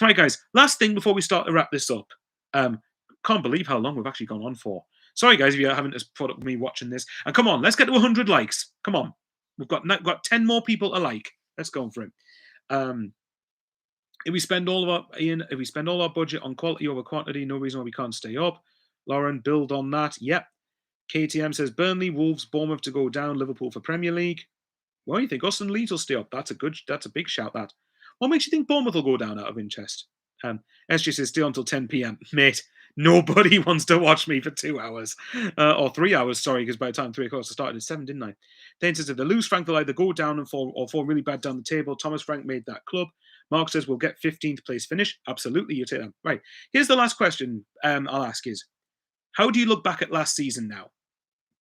Right, guys, last thing before we start to wrap this up. Can't believe how long we've actually gone on for. Sorry, guys, if you're having to put up with me watching this. And come on, let's get to 100 likes. Come on. We've got 10 more people to like. Let's go for it. If we spend all our budget on quality over quantity, no reason why we can't stay up. Lauren, build on that. Yep. KTM says Burnley, Wolves, Bournemouth to go down, Liverpool for Premier League. Well, you think Us and Leeds will stay up? That's a big shout. That. What makes you think Bournemouth will go down out of interest? SJ says stay until 10 p.m. Mate, nobody wants to watch me for 2 hours or 3 hours. Sorry, because by the time 3 o'clock I started at 7, didn't I? Then says if they lose, Frank will either go down and fall really bad down the table. Thomas Frank made that club. Mark says we'll get 15th place finish. Absolutely, you take that. Right. Here's the last question I'll ask is, how do you look back at last season now?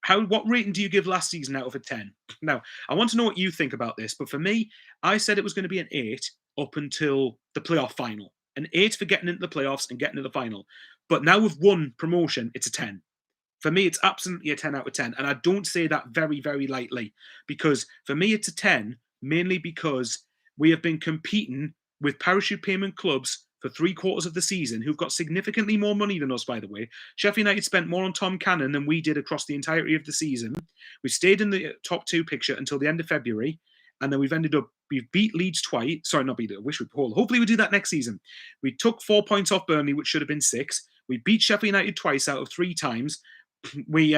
What rating do you give last season out of a 10? Now, I want to know what you think about this, but for me, I said it was going to be an 8 up until the playoff final. An 8 for getting into the playoffs and getting to the final. But now we've won promotion, it's a 10. For me, it's absolutely a 10 out of 10. And I don't say that very, very lightly, because for me, it's a 10, mainly because we have been competing with parachute payment clubs for 3/4 of the season, who've got significantly more money than us, by the way. Sheffield United spent more on Tom Cannon than we did across the entirety of the season. We stayed in the top 2 picture until the end of February, and then we've beat Leeds twice. Sorry, not beat it. I wish we'd pull. Hopefully we do that next season. We took 4 points off Burnley, which should have been 6. We beat Sheffield United twice out of 3 times. We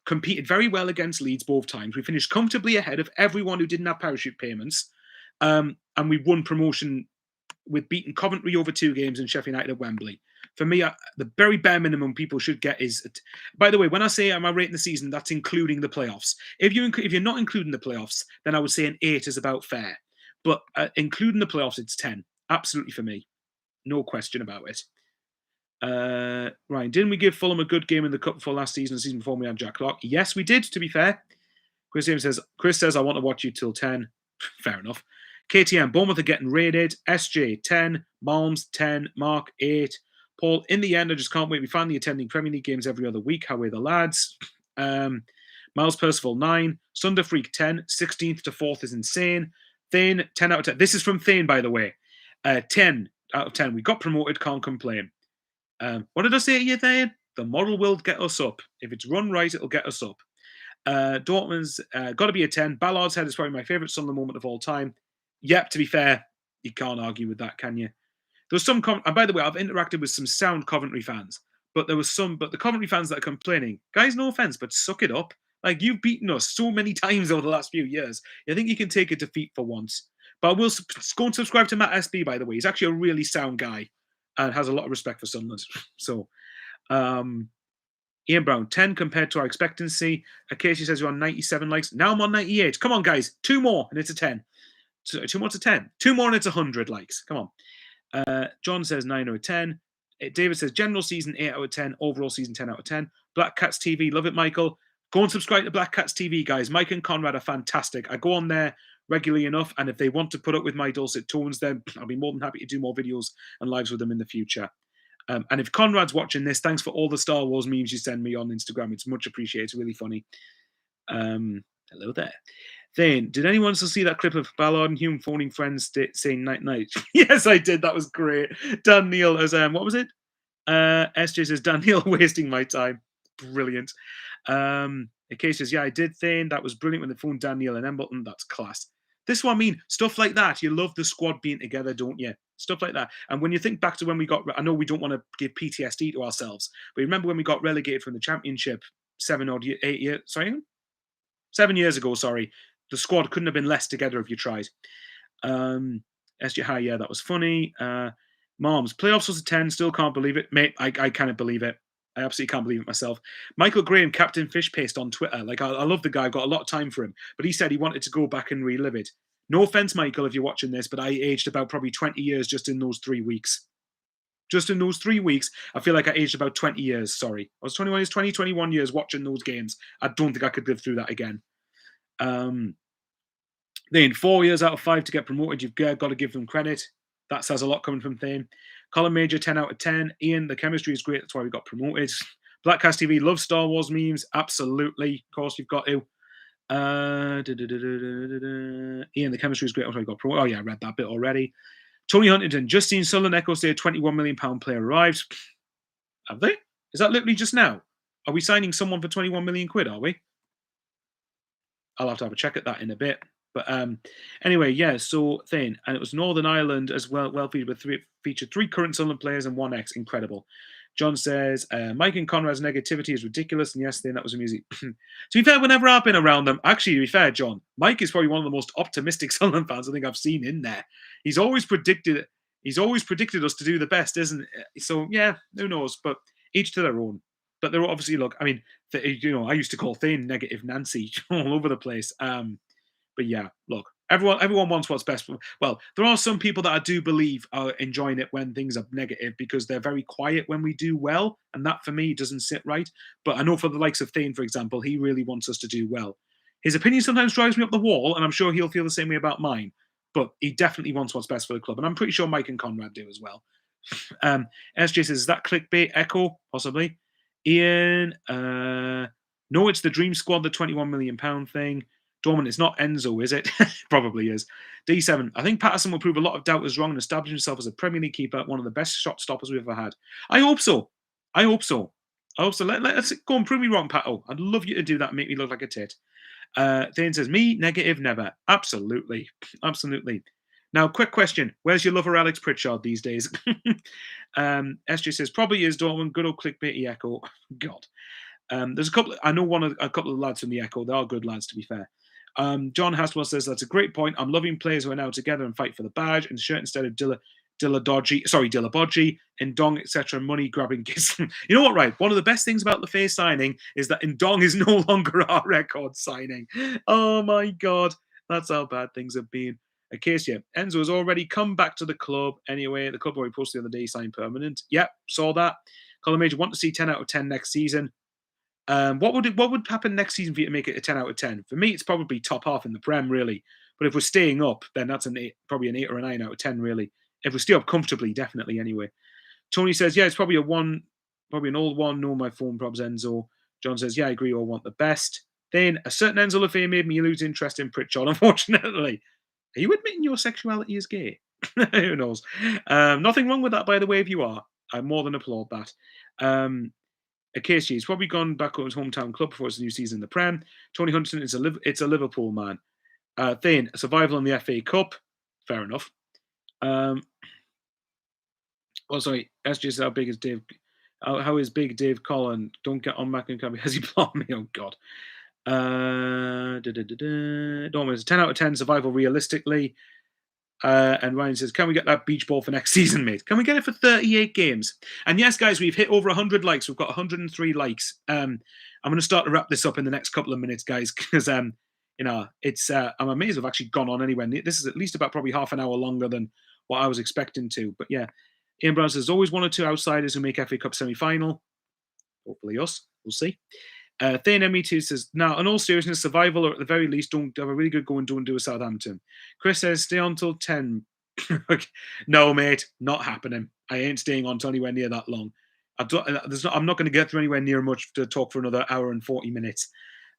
competed very well against Leeds both times. We finished comfortably ahead of everyone who didn't have parachute payments, and we won promotion with beating Coventry over 2 games and Sheffield United at Wembley. For me, the very bare minimum people should get is... By the way, when I say am I rating the season, that's including the playoffs. If you're not including the playoffs, then I would say an 8 is about fair. But including the playoffs, it's 10. Absolutely for me. No question about it. Ryan, didn't we give Fulham a good game in the Cup before last season, the season before we had Jack Clark? Yes, we did, to be fair. Chris says, I want to watch you till 10. Fair enough. KTM, Bournemouth are getting raided. SJ, 10. Malms, 10. Mark, 8. Paul, in the end, I just can't wait. We finally attending Premier League games every other week. How are the lads? Miles Percival, 9. Sunder Freak, 10. 16th to 4th is insane. Thane, 10 out of 10. This is from Thane, by the way. 10 out of 10. We got promoted, can't complain. What did I say to you, Thane? The model will get us up. If it's run right, it'll get us up. Dortmund's got to be a 10. Ballard's head is probably my favourite Sunderland moment of all time. Yep, to be fair, you can't argue with that, can you? There was some, and by the way, I've interacted with some sound Coventry fans, but the Coventry fans that are complaining, guys, no offense, but suck it up. Like, you've beaten us so many times over the last few years. You think you can take a defeat for once. But I will go and subscribe to Matt SB, by the way. He's actually a really sound guy and has a lot of respect for Sunderland. So, Ian Brown, 10 compared to our expectancy. Acacia says you're on 97 likes. Now I'm on 98. Come on, guys. 2 more and it's a 10. So 2 more to 10. 2 more and it's 100 likes. Come on. John says 9 out of 10. David says general season 8 out of 10. Overall season 10 out of 10. Black Cats TV. Love it, Michael. Go and subscribe to Black Cats TV, guys. Mike and Conrad are fantastic. I go on there regularly enough, and if they want to put up with my dulcet tones, then I'll be more than happy to do more videos and lives with them in the future. And if Conrad's watching this, thanks for all the Star Wars memes you send me on Instagram. It's much appreciated. It's really funny. Hello there. Thane, did anyone still see that clip of Ballard and Hume phoning friends saying night night? Yes, I did. That was great. Dan Neil as what was it? SJ says Dan Neil wasting my time. Brilliant. AK says, yeah, I did Thane. That was brilliant when they phoned Dan Neil and Embleton. That's class. This is what I mean. Stuff like that. You love the squad being together, don't you? Stuff like that. And when you think back to when we got, I know we don't want to give PTSD to ourselves, but remember when we got relegated from the Championship 7 years ago, sorry. The squad couldn't have been less together if you tried. SJ High, yeah, that was funny. Moms, playoffs was a 10, still can't believe it. Mate, I can't believe it. I absolutely can't believe it myself. Michael Graham, Captain Fish Paste on Twitter. Like, I love the guy. I've got a lot of time for him. But he said he wanted to go back and relive it. No offense, Michael, if you're watching this, but I aged about probably 20 years just in those 3 weeks. Just in those 3 weeks, I feel like I aged about 20 years. Sorry. I was 21 years, 21 years watching those games. I don't think I could live through that again. Then 4 years out of 5 to get promoted. You've got to give them credit. That says a lot coming from Thane. Colin Major, 10 out of 10. Ian, the chemistry is great. That's why we got promoted. Blackcast TV, love Star Wars memes. Absolutely. Of course, you've got to. Ian, the chemistry is great. That's why we got promoted. Oh, yeah, I read that bit already. Tony Huntington, just seen Sunderland Echo say a £21 million player arrives. Have they? Is that literally just now? Are we signing someone for 21 million quid, are we? I'll have to have a check at that in a bit. But anyway, yeah, so Thane. And it was Northern Ireland as well featured with featured 3 current Sunderland players and 1 ex. Incredible. John says, Mike and Conrad's negativity is ridiculous. And yes, Thane, that was amusing. To be fair, whenever I've been around them, actually, to be fair, John, Mike is probably one of the most optimistic Sunderland fans I think I've seen in there. He's always predicted us to do the best, isn't it? So yeah, who knows? But each to their own. But they're obviously, look, I mean, I used to call Thane negative Nancy all over the place. But yeah, look, everyone wants what's best for. Well, there are some people that I do believe are enjoying it when things are negative because they're very quiet when we do well, and that for me doesn't sit right. But I know for the likes of Thane, for example, he really wants us to do well. His opinion sometimes drives me up the wall, and I'm sure he'll feel the same way about mine. But he definitely wants what's best for the club, and I'm pretty sure Mike and Conrad do as well. SJ says, is that clickbait echo? Possibly. Ian, no, it's the Dream Squad, the £21 million thing. Dorman, it's not Enzo, is it? Probably is. D7, I think Patterson will prove a lot of doubters wrong and establish himself as a Premier League keeper, one of the best shot stoppers we've ever had. I hope so. I hope so. Let's go and prove me wrong, Pato. I'd love you to do that and make me look like a tit. Thane says, me, negative, never. Absolutely. Absolutely. Now, quick question. Where's your lover, Alex Pritchard, these days? SJ says, probably is Dorman. Good old clickbaity echo. God. There's a couple. I know a couple of lads from the Echo. They are good lads, to be fair. John Haswell says that's a great point. I'm loving players who are now together and fight for the badge and shirt instead of Dilla and Dong, etc. Money grabbing kiss. You know what? Right. One of the best things about the face signing is that Ndong is no longer our record signing. Oh my god, that's how bad things have been. A case, yeah. Enzo has already come back to the club. Anyway, the club where he posted the other day signed permanent. Yep, saw that. Colin Major want to see 10 out of 10 next season. What would happen next season for you to make it a 10 out of 10? For me, it's probably top half in the Prem, really. But if we're staying up, then that's probably an 8 or a 9 out of 10, really. If we stay up comfortably, definitely, anyway. Tony says, yeah, it's probably a 1, probably an old one. No, my phone probs Enzo. John says, yeah, I agree, all want the best. Then, a certain Enzo Lafay made me lose interest in Pritchard, unfortunately. Are you admitting your sexuality is gay? Who knows? Nothing wrong with that, by the way, if you are. I more than applaud that. Acacia, he's probably gone back to his hometown club before his new season in the Prem. Tony Huntington is a Liverpool man. Thane, a survival in the FA Cup. Fair enough. Sorry, SJ says, how big is Dave? How is big Dave Collin? Don't get on Mac and Cabby. Has he blocked me? Oh, God. Don't it's a 10 out of 10 survival realistically. And Ryan says, can we get that beach ball for next season, mate? Can we get it for 38 games? And yes, guys, we've hit over 100 likes. We've got 103 likes. I'm going to start to wrap this up in the next couple of minutes, guys, because, it's I'm amazed I've actually gone on anywhere. This is at least about probably half an hour longer than what I was expecting to. But yeah, Ian Brown says, there's always 1 or 2 outsiders who make FA Cup semi-final. Hopefully us. We'll see. Thane ME2 says, now, in all seriousness, survival, or at the very least, don't have a really good go and don't do a Southampton. Chris says, stay on till 10. No, mate, not happening. I ain't staying on till anywhere near that long. I'm not going to get through anywhere near much to talk for another hour and 40 minutes.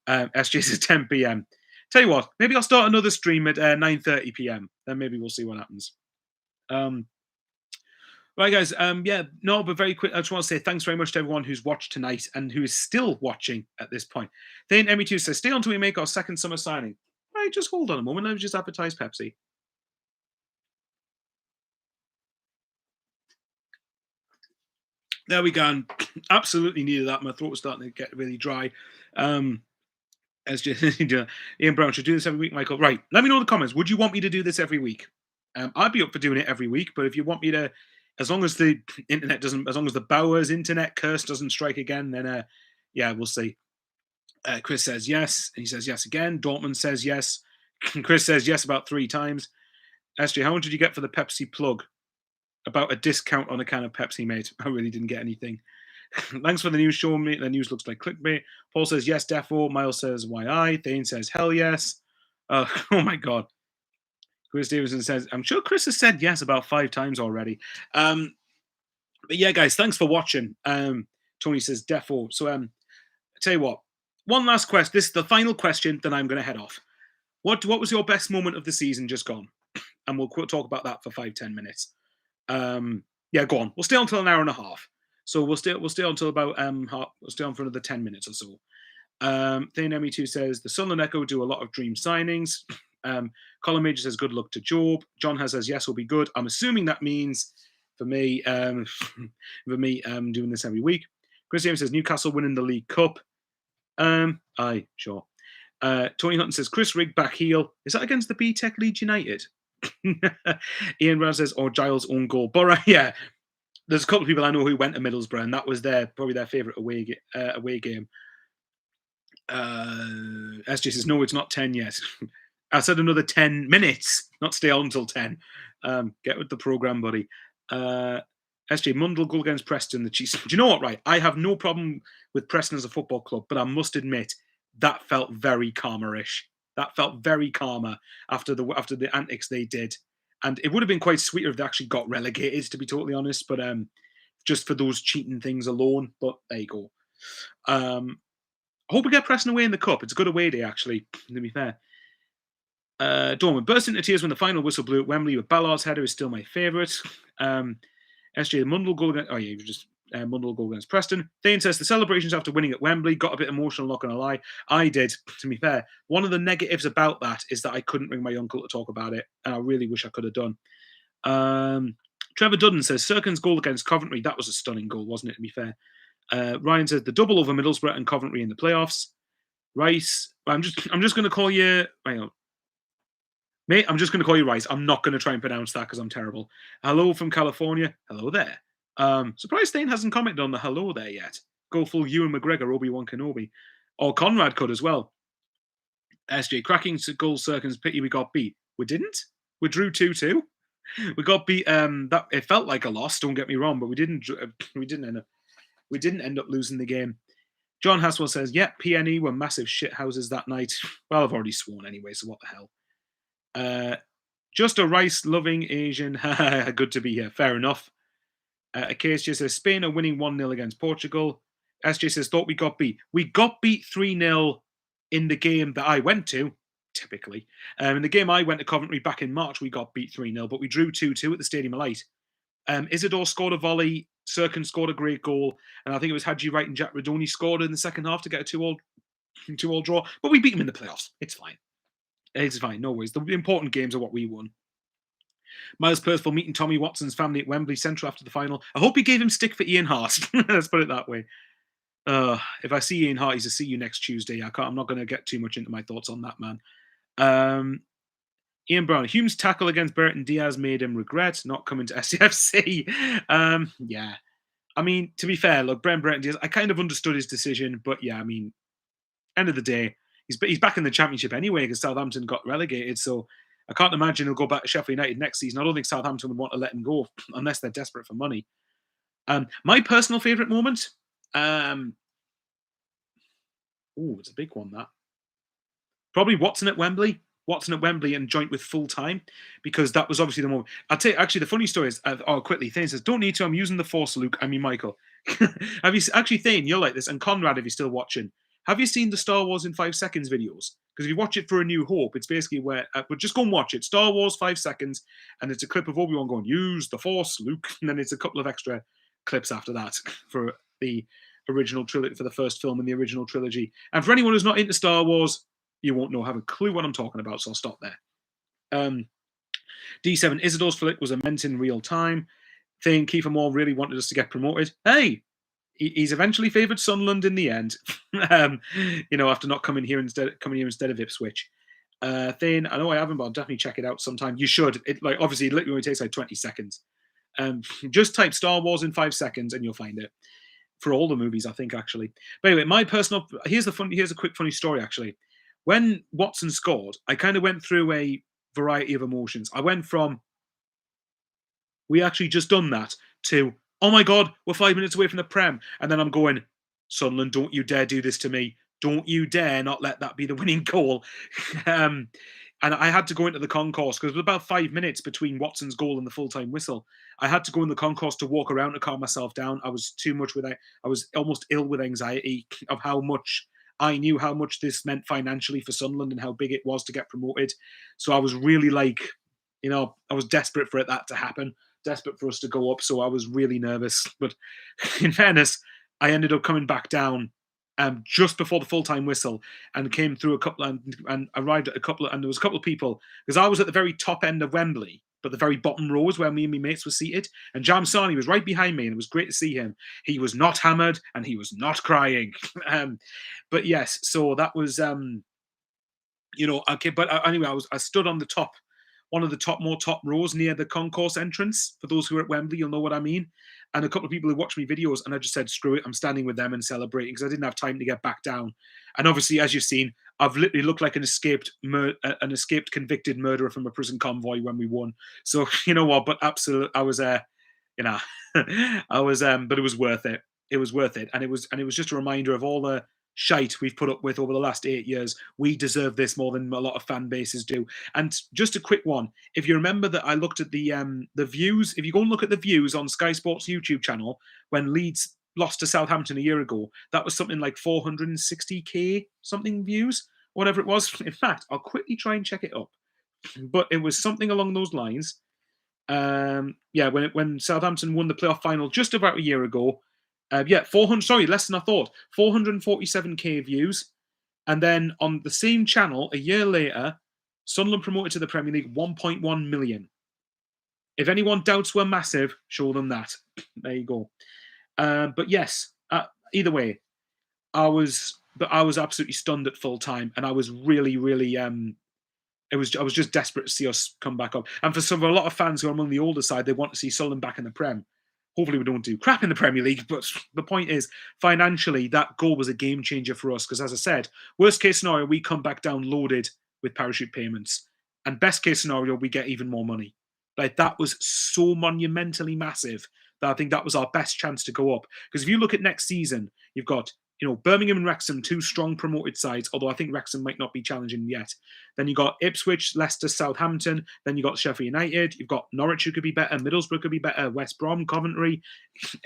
SJ says 10 p.m. Tell you what, maybe I'll start another stream at 9:30 p.m. Then maybe we'll see what happens. Um, right, guys. Yeah, no, but very quick. I just want to say thanks very much to everyone who's watched tonight and who is still watching at this point. Then Emmy2 says, "Stay on till we make our second summer signing." Right, just hold on a moment. Let me just advertise Pepsi. There we go. And absolutely needed that. My throat was starting to get really dry. As just Ian Brown should do this every week, Michael. Right. Let me know in the comments. Would you want me to do this every week? I'd be up for doing it every week, but if you want me to, as long as the internet doesn't, as long as the Bowers internet curse doesn't strike again, then yeah, we'll see. Chris says yes, and he says yes again. Dortmund says yes. Chris says yes about 3 times. SJ, how much did you get for the Pepsi plug? About a discount on a can of Pepsi, mate. I really didn't get anything. Thanks for the news showing me. The news looks like clickbait. Paul says yes, defo. Miles says why I. Thane says hell yes. Oh my god. Chris Davidson says, I'm sure Chris has said yes about 5 times already. But yeah, guys, thanks for watching. Tony says defo. So I tell you what, one last question. This is the final question, then I'm gonna head off. What was your best moment of the season just gone? And we'll talk about that for 5-10 minutes. Yeah, go on. We'll stay on until an hour and a half. So we'll stay until about we'll stay on for another 10 minutes or so. Thane Emmy2 says the Sunderland Echo do a lot of dream signings. Colin Major says good luck to Job. John has says yes, will be good. I'm assuming that means for me, doing this every week. Chris James says Newcastle winning the League Cup. Aye, sure. Tony Hutton says Chris Rigg back heel. Is that against the B-Tech Leeds United? Ian Brown says, or Giles' own goal. Borough, yeah. There's a couple of people I know who went to Middlesbrough, and that was probably their favourite away game. SJ says, no, it's not 10 yet. I said another 10 minutes, not stay on until 10. Get with the programme, buddy. SJ, Mundle goal against Preston, the Chiefs. Do you know what, right? I have no problem with Preston as a football club, but I must admit, that felt very calmer-ish. That felt very calmer after the antics they did. And it would have been quite sweeter if they actually got relegated, to be totally honest. But just for those cheating things alone. But there you go. I hope we get Preston away in the cup. It's a good away day, actually, to be fair. Dorman burst into tears when the final whistle blew at Wembley, with Ballard's header is still my favourite. SJ, the Mundle goal against... Oh, yeah, just... Mundle goal against Preston. Thane says the celebrations after winning at Wembley got a bit emotional, not going to lie. I did, to be fair. One of the negatives about that is that I couldn't bring my uncle to talk about it, and I really wish I could have done. Trevor Dudden says Serkin's goal against Coventry, that was a stunning goal, wasn't it, to be fair? Ryan says the double over Middlesbrough and Coventry in the playoffs. Rice, I'm just going to call you... Hang on. Mate, I'm just going to call you Rice. I'm not going to try and pronounce that because I'm terrible. Hello from California. Hello there. Surprised Thane hasn't commented on the hello there yet. Go full Ewan McGregor, Obi-Wan Kenobi. Or Conrad could as well. SJ, cracking goal Serkins, pity we got beat. We didn't. We drew 2-2. We got beat. That it felt like a loss, don't get me wrong, but we didn't end up losing the game. John Haswell says, yeah, PNE were massive shithouses that night. Well, I've already sworn anyway, so what the hell. Just a rice-loving Asian. Good to be here. Fair enough. KSJ says, Spain are winning 1-0 against Portugal. SJ says, thought we got beat. We got beat 3-0 in the game that I went to, typically. In the game I went to Coventry back in March, we got beat 3-0, but we drew 2-2 at the Stadium of Light. Isidore scored a volley, Serkin scored a great goal, and I think it was Hadji Wright and Jack Radoni scored in the second half to get a 2-2 draw, but we beat them in the playoffs. It's fine. It's fine, no worries. The important games are what we won. Miles Percival meeting Tommy Watson's family at Wembley Central after the final. I hope he gave him stick for Ian Hart. Let's put it that way. If I see Ian Hart, he's a see you next Tuesday. I'm not going to get too much into my thoughts on that, man. Ian Brown, Hume's tackle against Burton Diaz made him regret not coming to SCFC. Yeah. I mean, to be fair, look, Burton Diaz, I kind of understood his decision, but yeah, I mean, end of the day, he's back in the Championship anyway because Southampton got relegated, so I can't imagine he'll go back to Sheffield United next season. I don't think Southampton would want to let him go unless they're desperate for money. My personal favourite moment, it's a big one, that. Probably Watson at Wembley. Watson at Wembley and joint with full time, because that was obviously the moment. I'll tell you, actually, the funny story is, quickly, Thane says, don't need to, I'm using the Force, Luke. I mean, Michael. Have you actually, Thane, you're like this, and Conrad, if you're still watching, Have you seen the Star Wars in 5 seconds videos? Because if you watch it for A New Hope, it's basically where, but just go and watch it. Star Wars 5 seconds, and it's a clip of Obi-Wan going, "Use the Force, Luke," and then it's a couple of extra clips after that for the original trilogy, for the first film in the original trilogy. And for anyone who's not into Star Wars, you won't have a clue what I'm talking about, so I'll stop there. D7 Isidore's flick was immense in real time. Thing Kiefer Moore really wanted us to get promoted. Hey, he's eventually favoured Sunderland in the end. After not coming here instead of Ipswich. Thing, I know I haven't, but I'll definitely check it out sometime. You should. It obviously it literally takes like 20 seconds. Just type Star Wars in 5 seconds and you'll find it. For all the movies, I think, actually. But anyway, here's a quick funny story, actually. When Watson scored, I kind of went through a variety of emotions. I went from, we actually just done that, to, oh my God, we're 5 minutes away from the Prem. And then I'm going, Sunderland, don't you dare do this to me. Don't you dare not let that be the winning goal. And I had to go into the concourse because it was about 5 minutes between Watson's goal and the full-time whistle. I had to go in the concourse to walk around to calm myself down. I was almost ill with anxiety of how much I knew how much this meant financially for Sunderland and how big it was to get promoted. So I was really I was desperate for that to happen, desperate for us to go up. So I was really nervous. But in fairness, I ended up coming back down just before the full-time whistle and came through a couple and arrived at a couple and there was a couple of people because I was at the very top end of Wembley, but the very bottom row is where me and my mates were seated. And Jam Sani was right behind me and it was great to see him. He was not hammered and he was not crying. But yes, so that was, okay. But anyway, I stood on the top, one of the more top rows near the concourse entrance. For those who are at Wembley, you'll know what I mean. And a couple of people who watched me videos, and I just said, screw it, I'm standing with them and celebrating because I didn't have time to get back down. And obviously, as you've seen, I've literally looked like an escaped convicted murderer from a prison convoy when we won. So you know what? But absolutely, I was I was but it was worth it. It was worth it, and it was just a reminder of all the shite we've put up with over the last 8 years. We deserve this more than a lot of fan bases do. And just a quick one, if you remember that I looked at the views, if you go and look at the views on Sky Sports YouTube channel when Leeds lost to Southampton a year ago, that was something like 460k something views, whatever it was. In fact, I'll quickly try and check it up, but it was something along those lines. When Southampton won the playoff final just about a year ago, 400. Sorry, less than I thought. 447k views, and then on the same channel a year later, Sunderland promoted to the Premier League, 1.1 million. If anyone doubts we're massive, show them that. There you go. But yes, either way, I was absolutely stunned at full time, and I was really, really. I was just desperate to see us come back up, and for a lot of fans who are among the older side, they want to see Sunderland back in the Prem. Hopefully we don't do crap in the Premier League, but the point is, financially, that goal was a game changer for us because, as I said, worst case scenario, we come back down loaded with parachute payments, and best case scenario, we get even more money. Like, that was so monumentally massive that I think that was our best chance to go up. Because if you look at next season, you've got Birmingham and Wrexham, two strong promoted sides, although I think Wrexham might not be challenging yet. Then you got Ipswich, Leicester, Southampton. Then you got Sheffield United. You've got Norwich, who could be better. Middlesbrough could be better. West Brom, Coventry.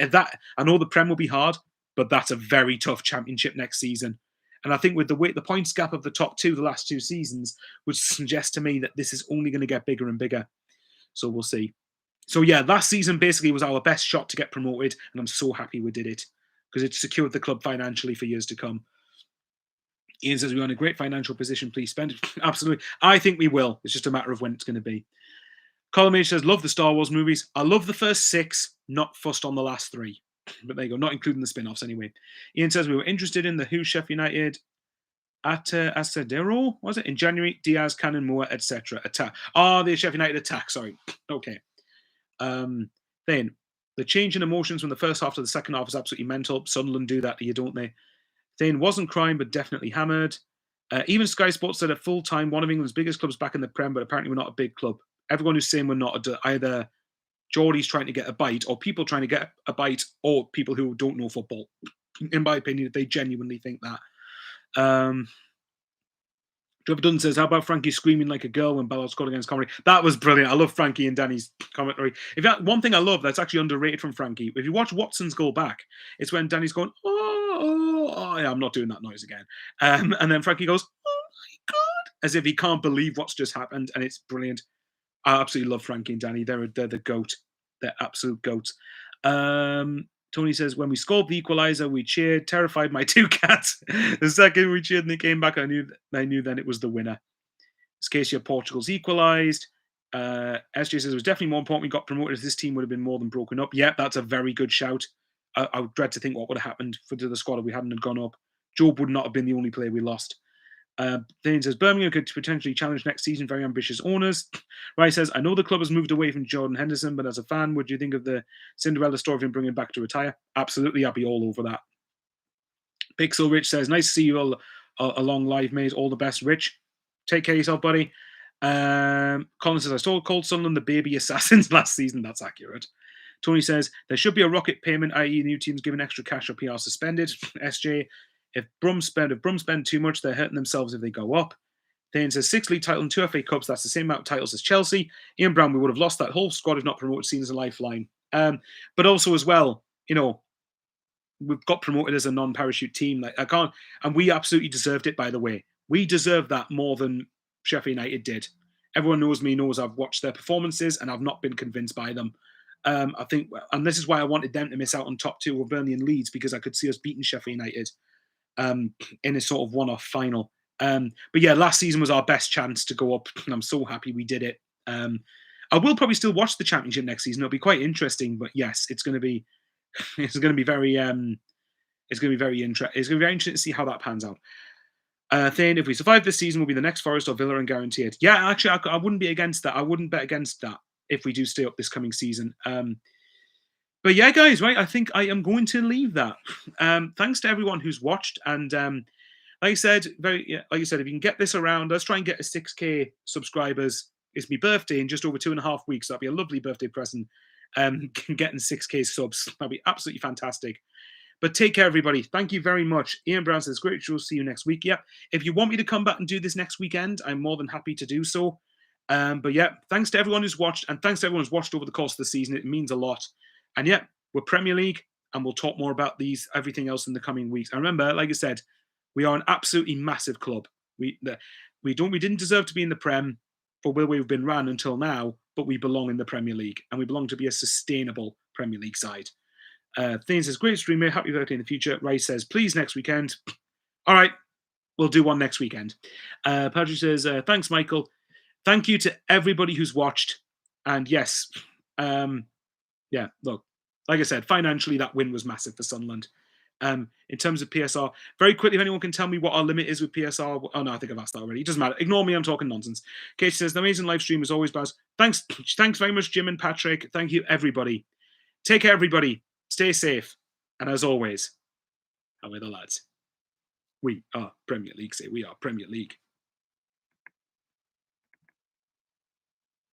I know the Prem will be hard, but that's a very tough championship next season. And I think with the points gap of the top two, the last 2 seasons, would suggest to me that this is only going to get bigger and bigger. So we'll see. So yeah, last season basically was our best shot to get promoted, and I'm so happy we did it because it secured the club financially for years to come. Ian says we're in a great financial position. Please spend it. Absolutely. I think we will. It's just a matter of when it's going to be. Colin H says, love the Star Wars movies. I love the first 6, not fussed on the last 3. But there you go, not including the spin-offs anyway. Ian says we were interested in the Who Sheffield United at Asadero, was it? In January, Diaz, Cannon, Moore, etc. Attack. The Sheffield United attack, sorry. Okay. Then the change in emotions from the first half to the second half is absolutely mental. Sunderland do that to you, don't they? Thane wasn't crying, but definitely hammered. Even Sky Sports said at full time, one of England's biggest clubs back in the Prem, but apparently we're not a big club. Everyone who's saying we're not, either Geordie's trying to get a bite, or people trying to get a bite, or people who don't know football. In my opinion, they genuinely think that. Trevor Dunn says, how about Frankie screaming like a girl when Ballard scored against Coventry? That was brilliant. I love Frankie and Danny's commentary. One thing I love that's actually underrated from Frankie, if you watch Watson's goal back, it's when Danny's going, oh, yeah, I'm not doing that noise again. And then Frankie goes, oh my God, as if he can't believe what's just happened. And it's brilliant. I absolutely love Frankie and Danny. They're the goat. They're absolute goats. Tony says, when we scored the equalizer, we cheered, terrified my two cats. The second we cheered and they came back, I knew then it was the winner. Scacia, Portugal's equalised. SJ says it was definitely more important we got promoted, as this team would have been more than broken up. Yeah, that's a very good shout. I would dread to think what would have happened for the squad if we hadn't gone up. Job would not have been the only player we lost. Dane says Birmingham could potentially challenge next season. Very ambitious owners. Rai says, I know the club has moved away from Jordan Henderson, but as a fan, what do you think of the Cinderella story of him bringing back to retire? Absolutely, I'll be all over that. Pixel Rich says, nice to see you all along live, mate. All the best, Rich. Take care of yourself, buddy. Colin says, I saw called Sunderland the baby assassins last season. That's accurate. Tony says, there should be a rocket payment, i.e. new teams given extra cash or PR suspended. SJ, if Brum spend too much, they're hurting themselves if they go up. Thane says, 6 league title and 2 FA Cups, that's the same amount of titles as Chelsea. Ian Brown, we would have lost that whole squad if not promoted, seen as a lifeline. But also as well, we've got promoted as a non-parachute team. And we absolutely deserved it, by the way. We deserved that more than Sheffield United did. Everyone knows I've watched their performances and I've not been convinced by them. I think, and this is why I wanted them to miss out on top 2 of Burnley and Leeds, because I could see us beating Sheffield United in a sort of one-off final. But yeah, last season was our best chance to go up, and I'm so happy we did it. I will probably still watch the Championship next season. It'll be quite interesting, but yes, it's going to be very interesting to see how that pans out. Thane, if we survive this season, we'll be the next Forest or Villa and guarantee it. Yeah, actually, I wouldn't be against that. I wouldn't bet against that if we do stay up this coming season. But yeah, guys, right, I think I am going to leave that. Thanks to everyone who's watched, and like I said, if you can get this around, let's try and get a 6K subscribers. It's my birthday in just over 2.5 weeks. That'd be a lovely birthday present. Getting 6K subs, that'd be absolutely fantastic. But take care, everybody. Thank you very much. Ian Brown says, great show. See you next week. Yeah. If you want me to come back and do this next weekend, I'm more than happy to do so. But yeah, thanks to everyone who's watched, and thanks to everyone who's watched over the course of the season. It means a lot. And yeah, we're Premier League, and we'll talk more about everything else in the coming weeks. And remember, like I said, we are an absolutely massive club. We didn't deserve to be in the Prem for where we've been ran until now, but we belong in the Premier League, and we belong to be a sustainable Premier League side. Thane says, great stream, mate. Happy birthday in the future. Rice says, please next weekend. All right, we'll do one next weekend. Patrick says, thanks, Michael. Thank you to everybody who's watched. And yes, yeah, look, like I said, financially, that win was massive for Sunderland. In terms of PSR, very quickly, if anyone can tell me what our limit is with PSR. Oh, no, I think I've asked that already. It doesn't matter. Ignore me. I'm talking nonsense. Kate says, the amazing live stream as always, Baz. Thanks very much, Jim and Patrick. Thank you, everybody. Take care, everybody. Stay safe. And as always, how are the lads? We are Premier League. We are Premier League.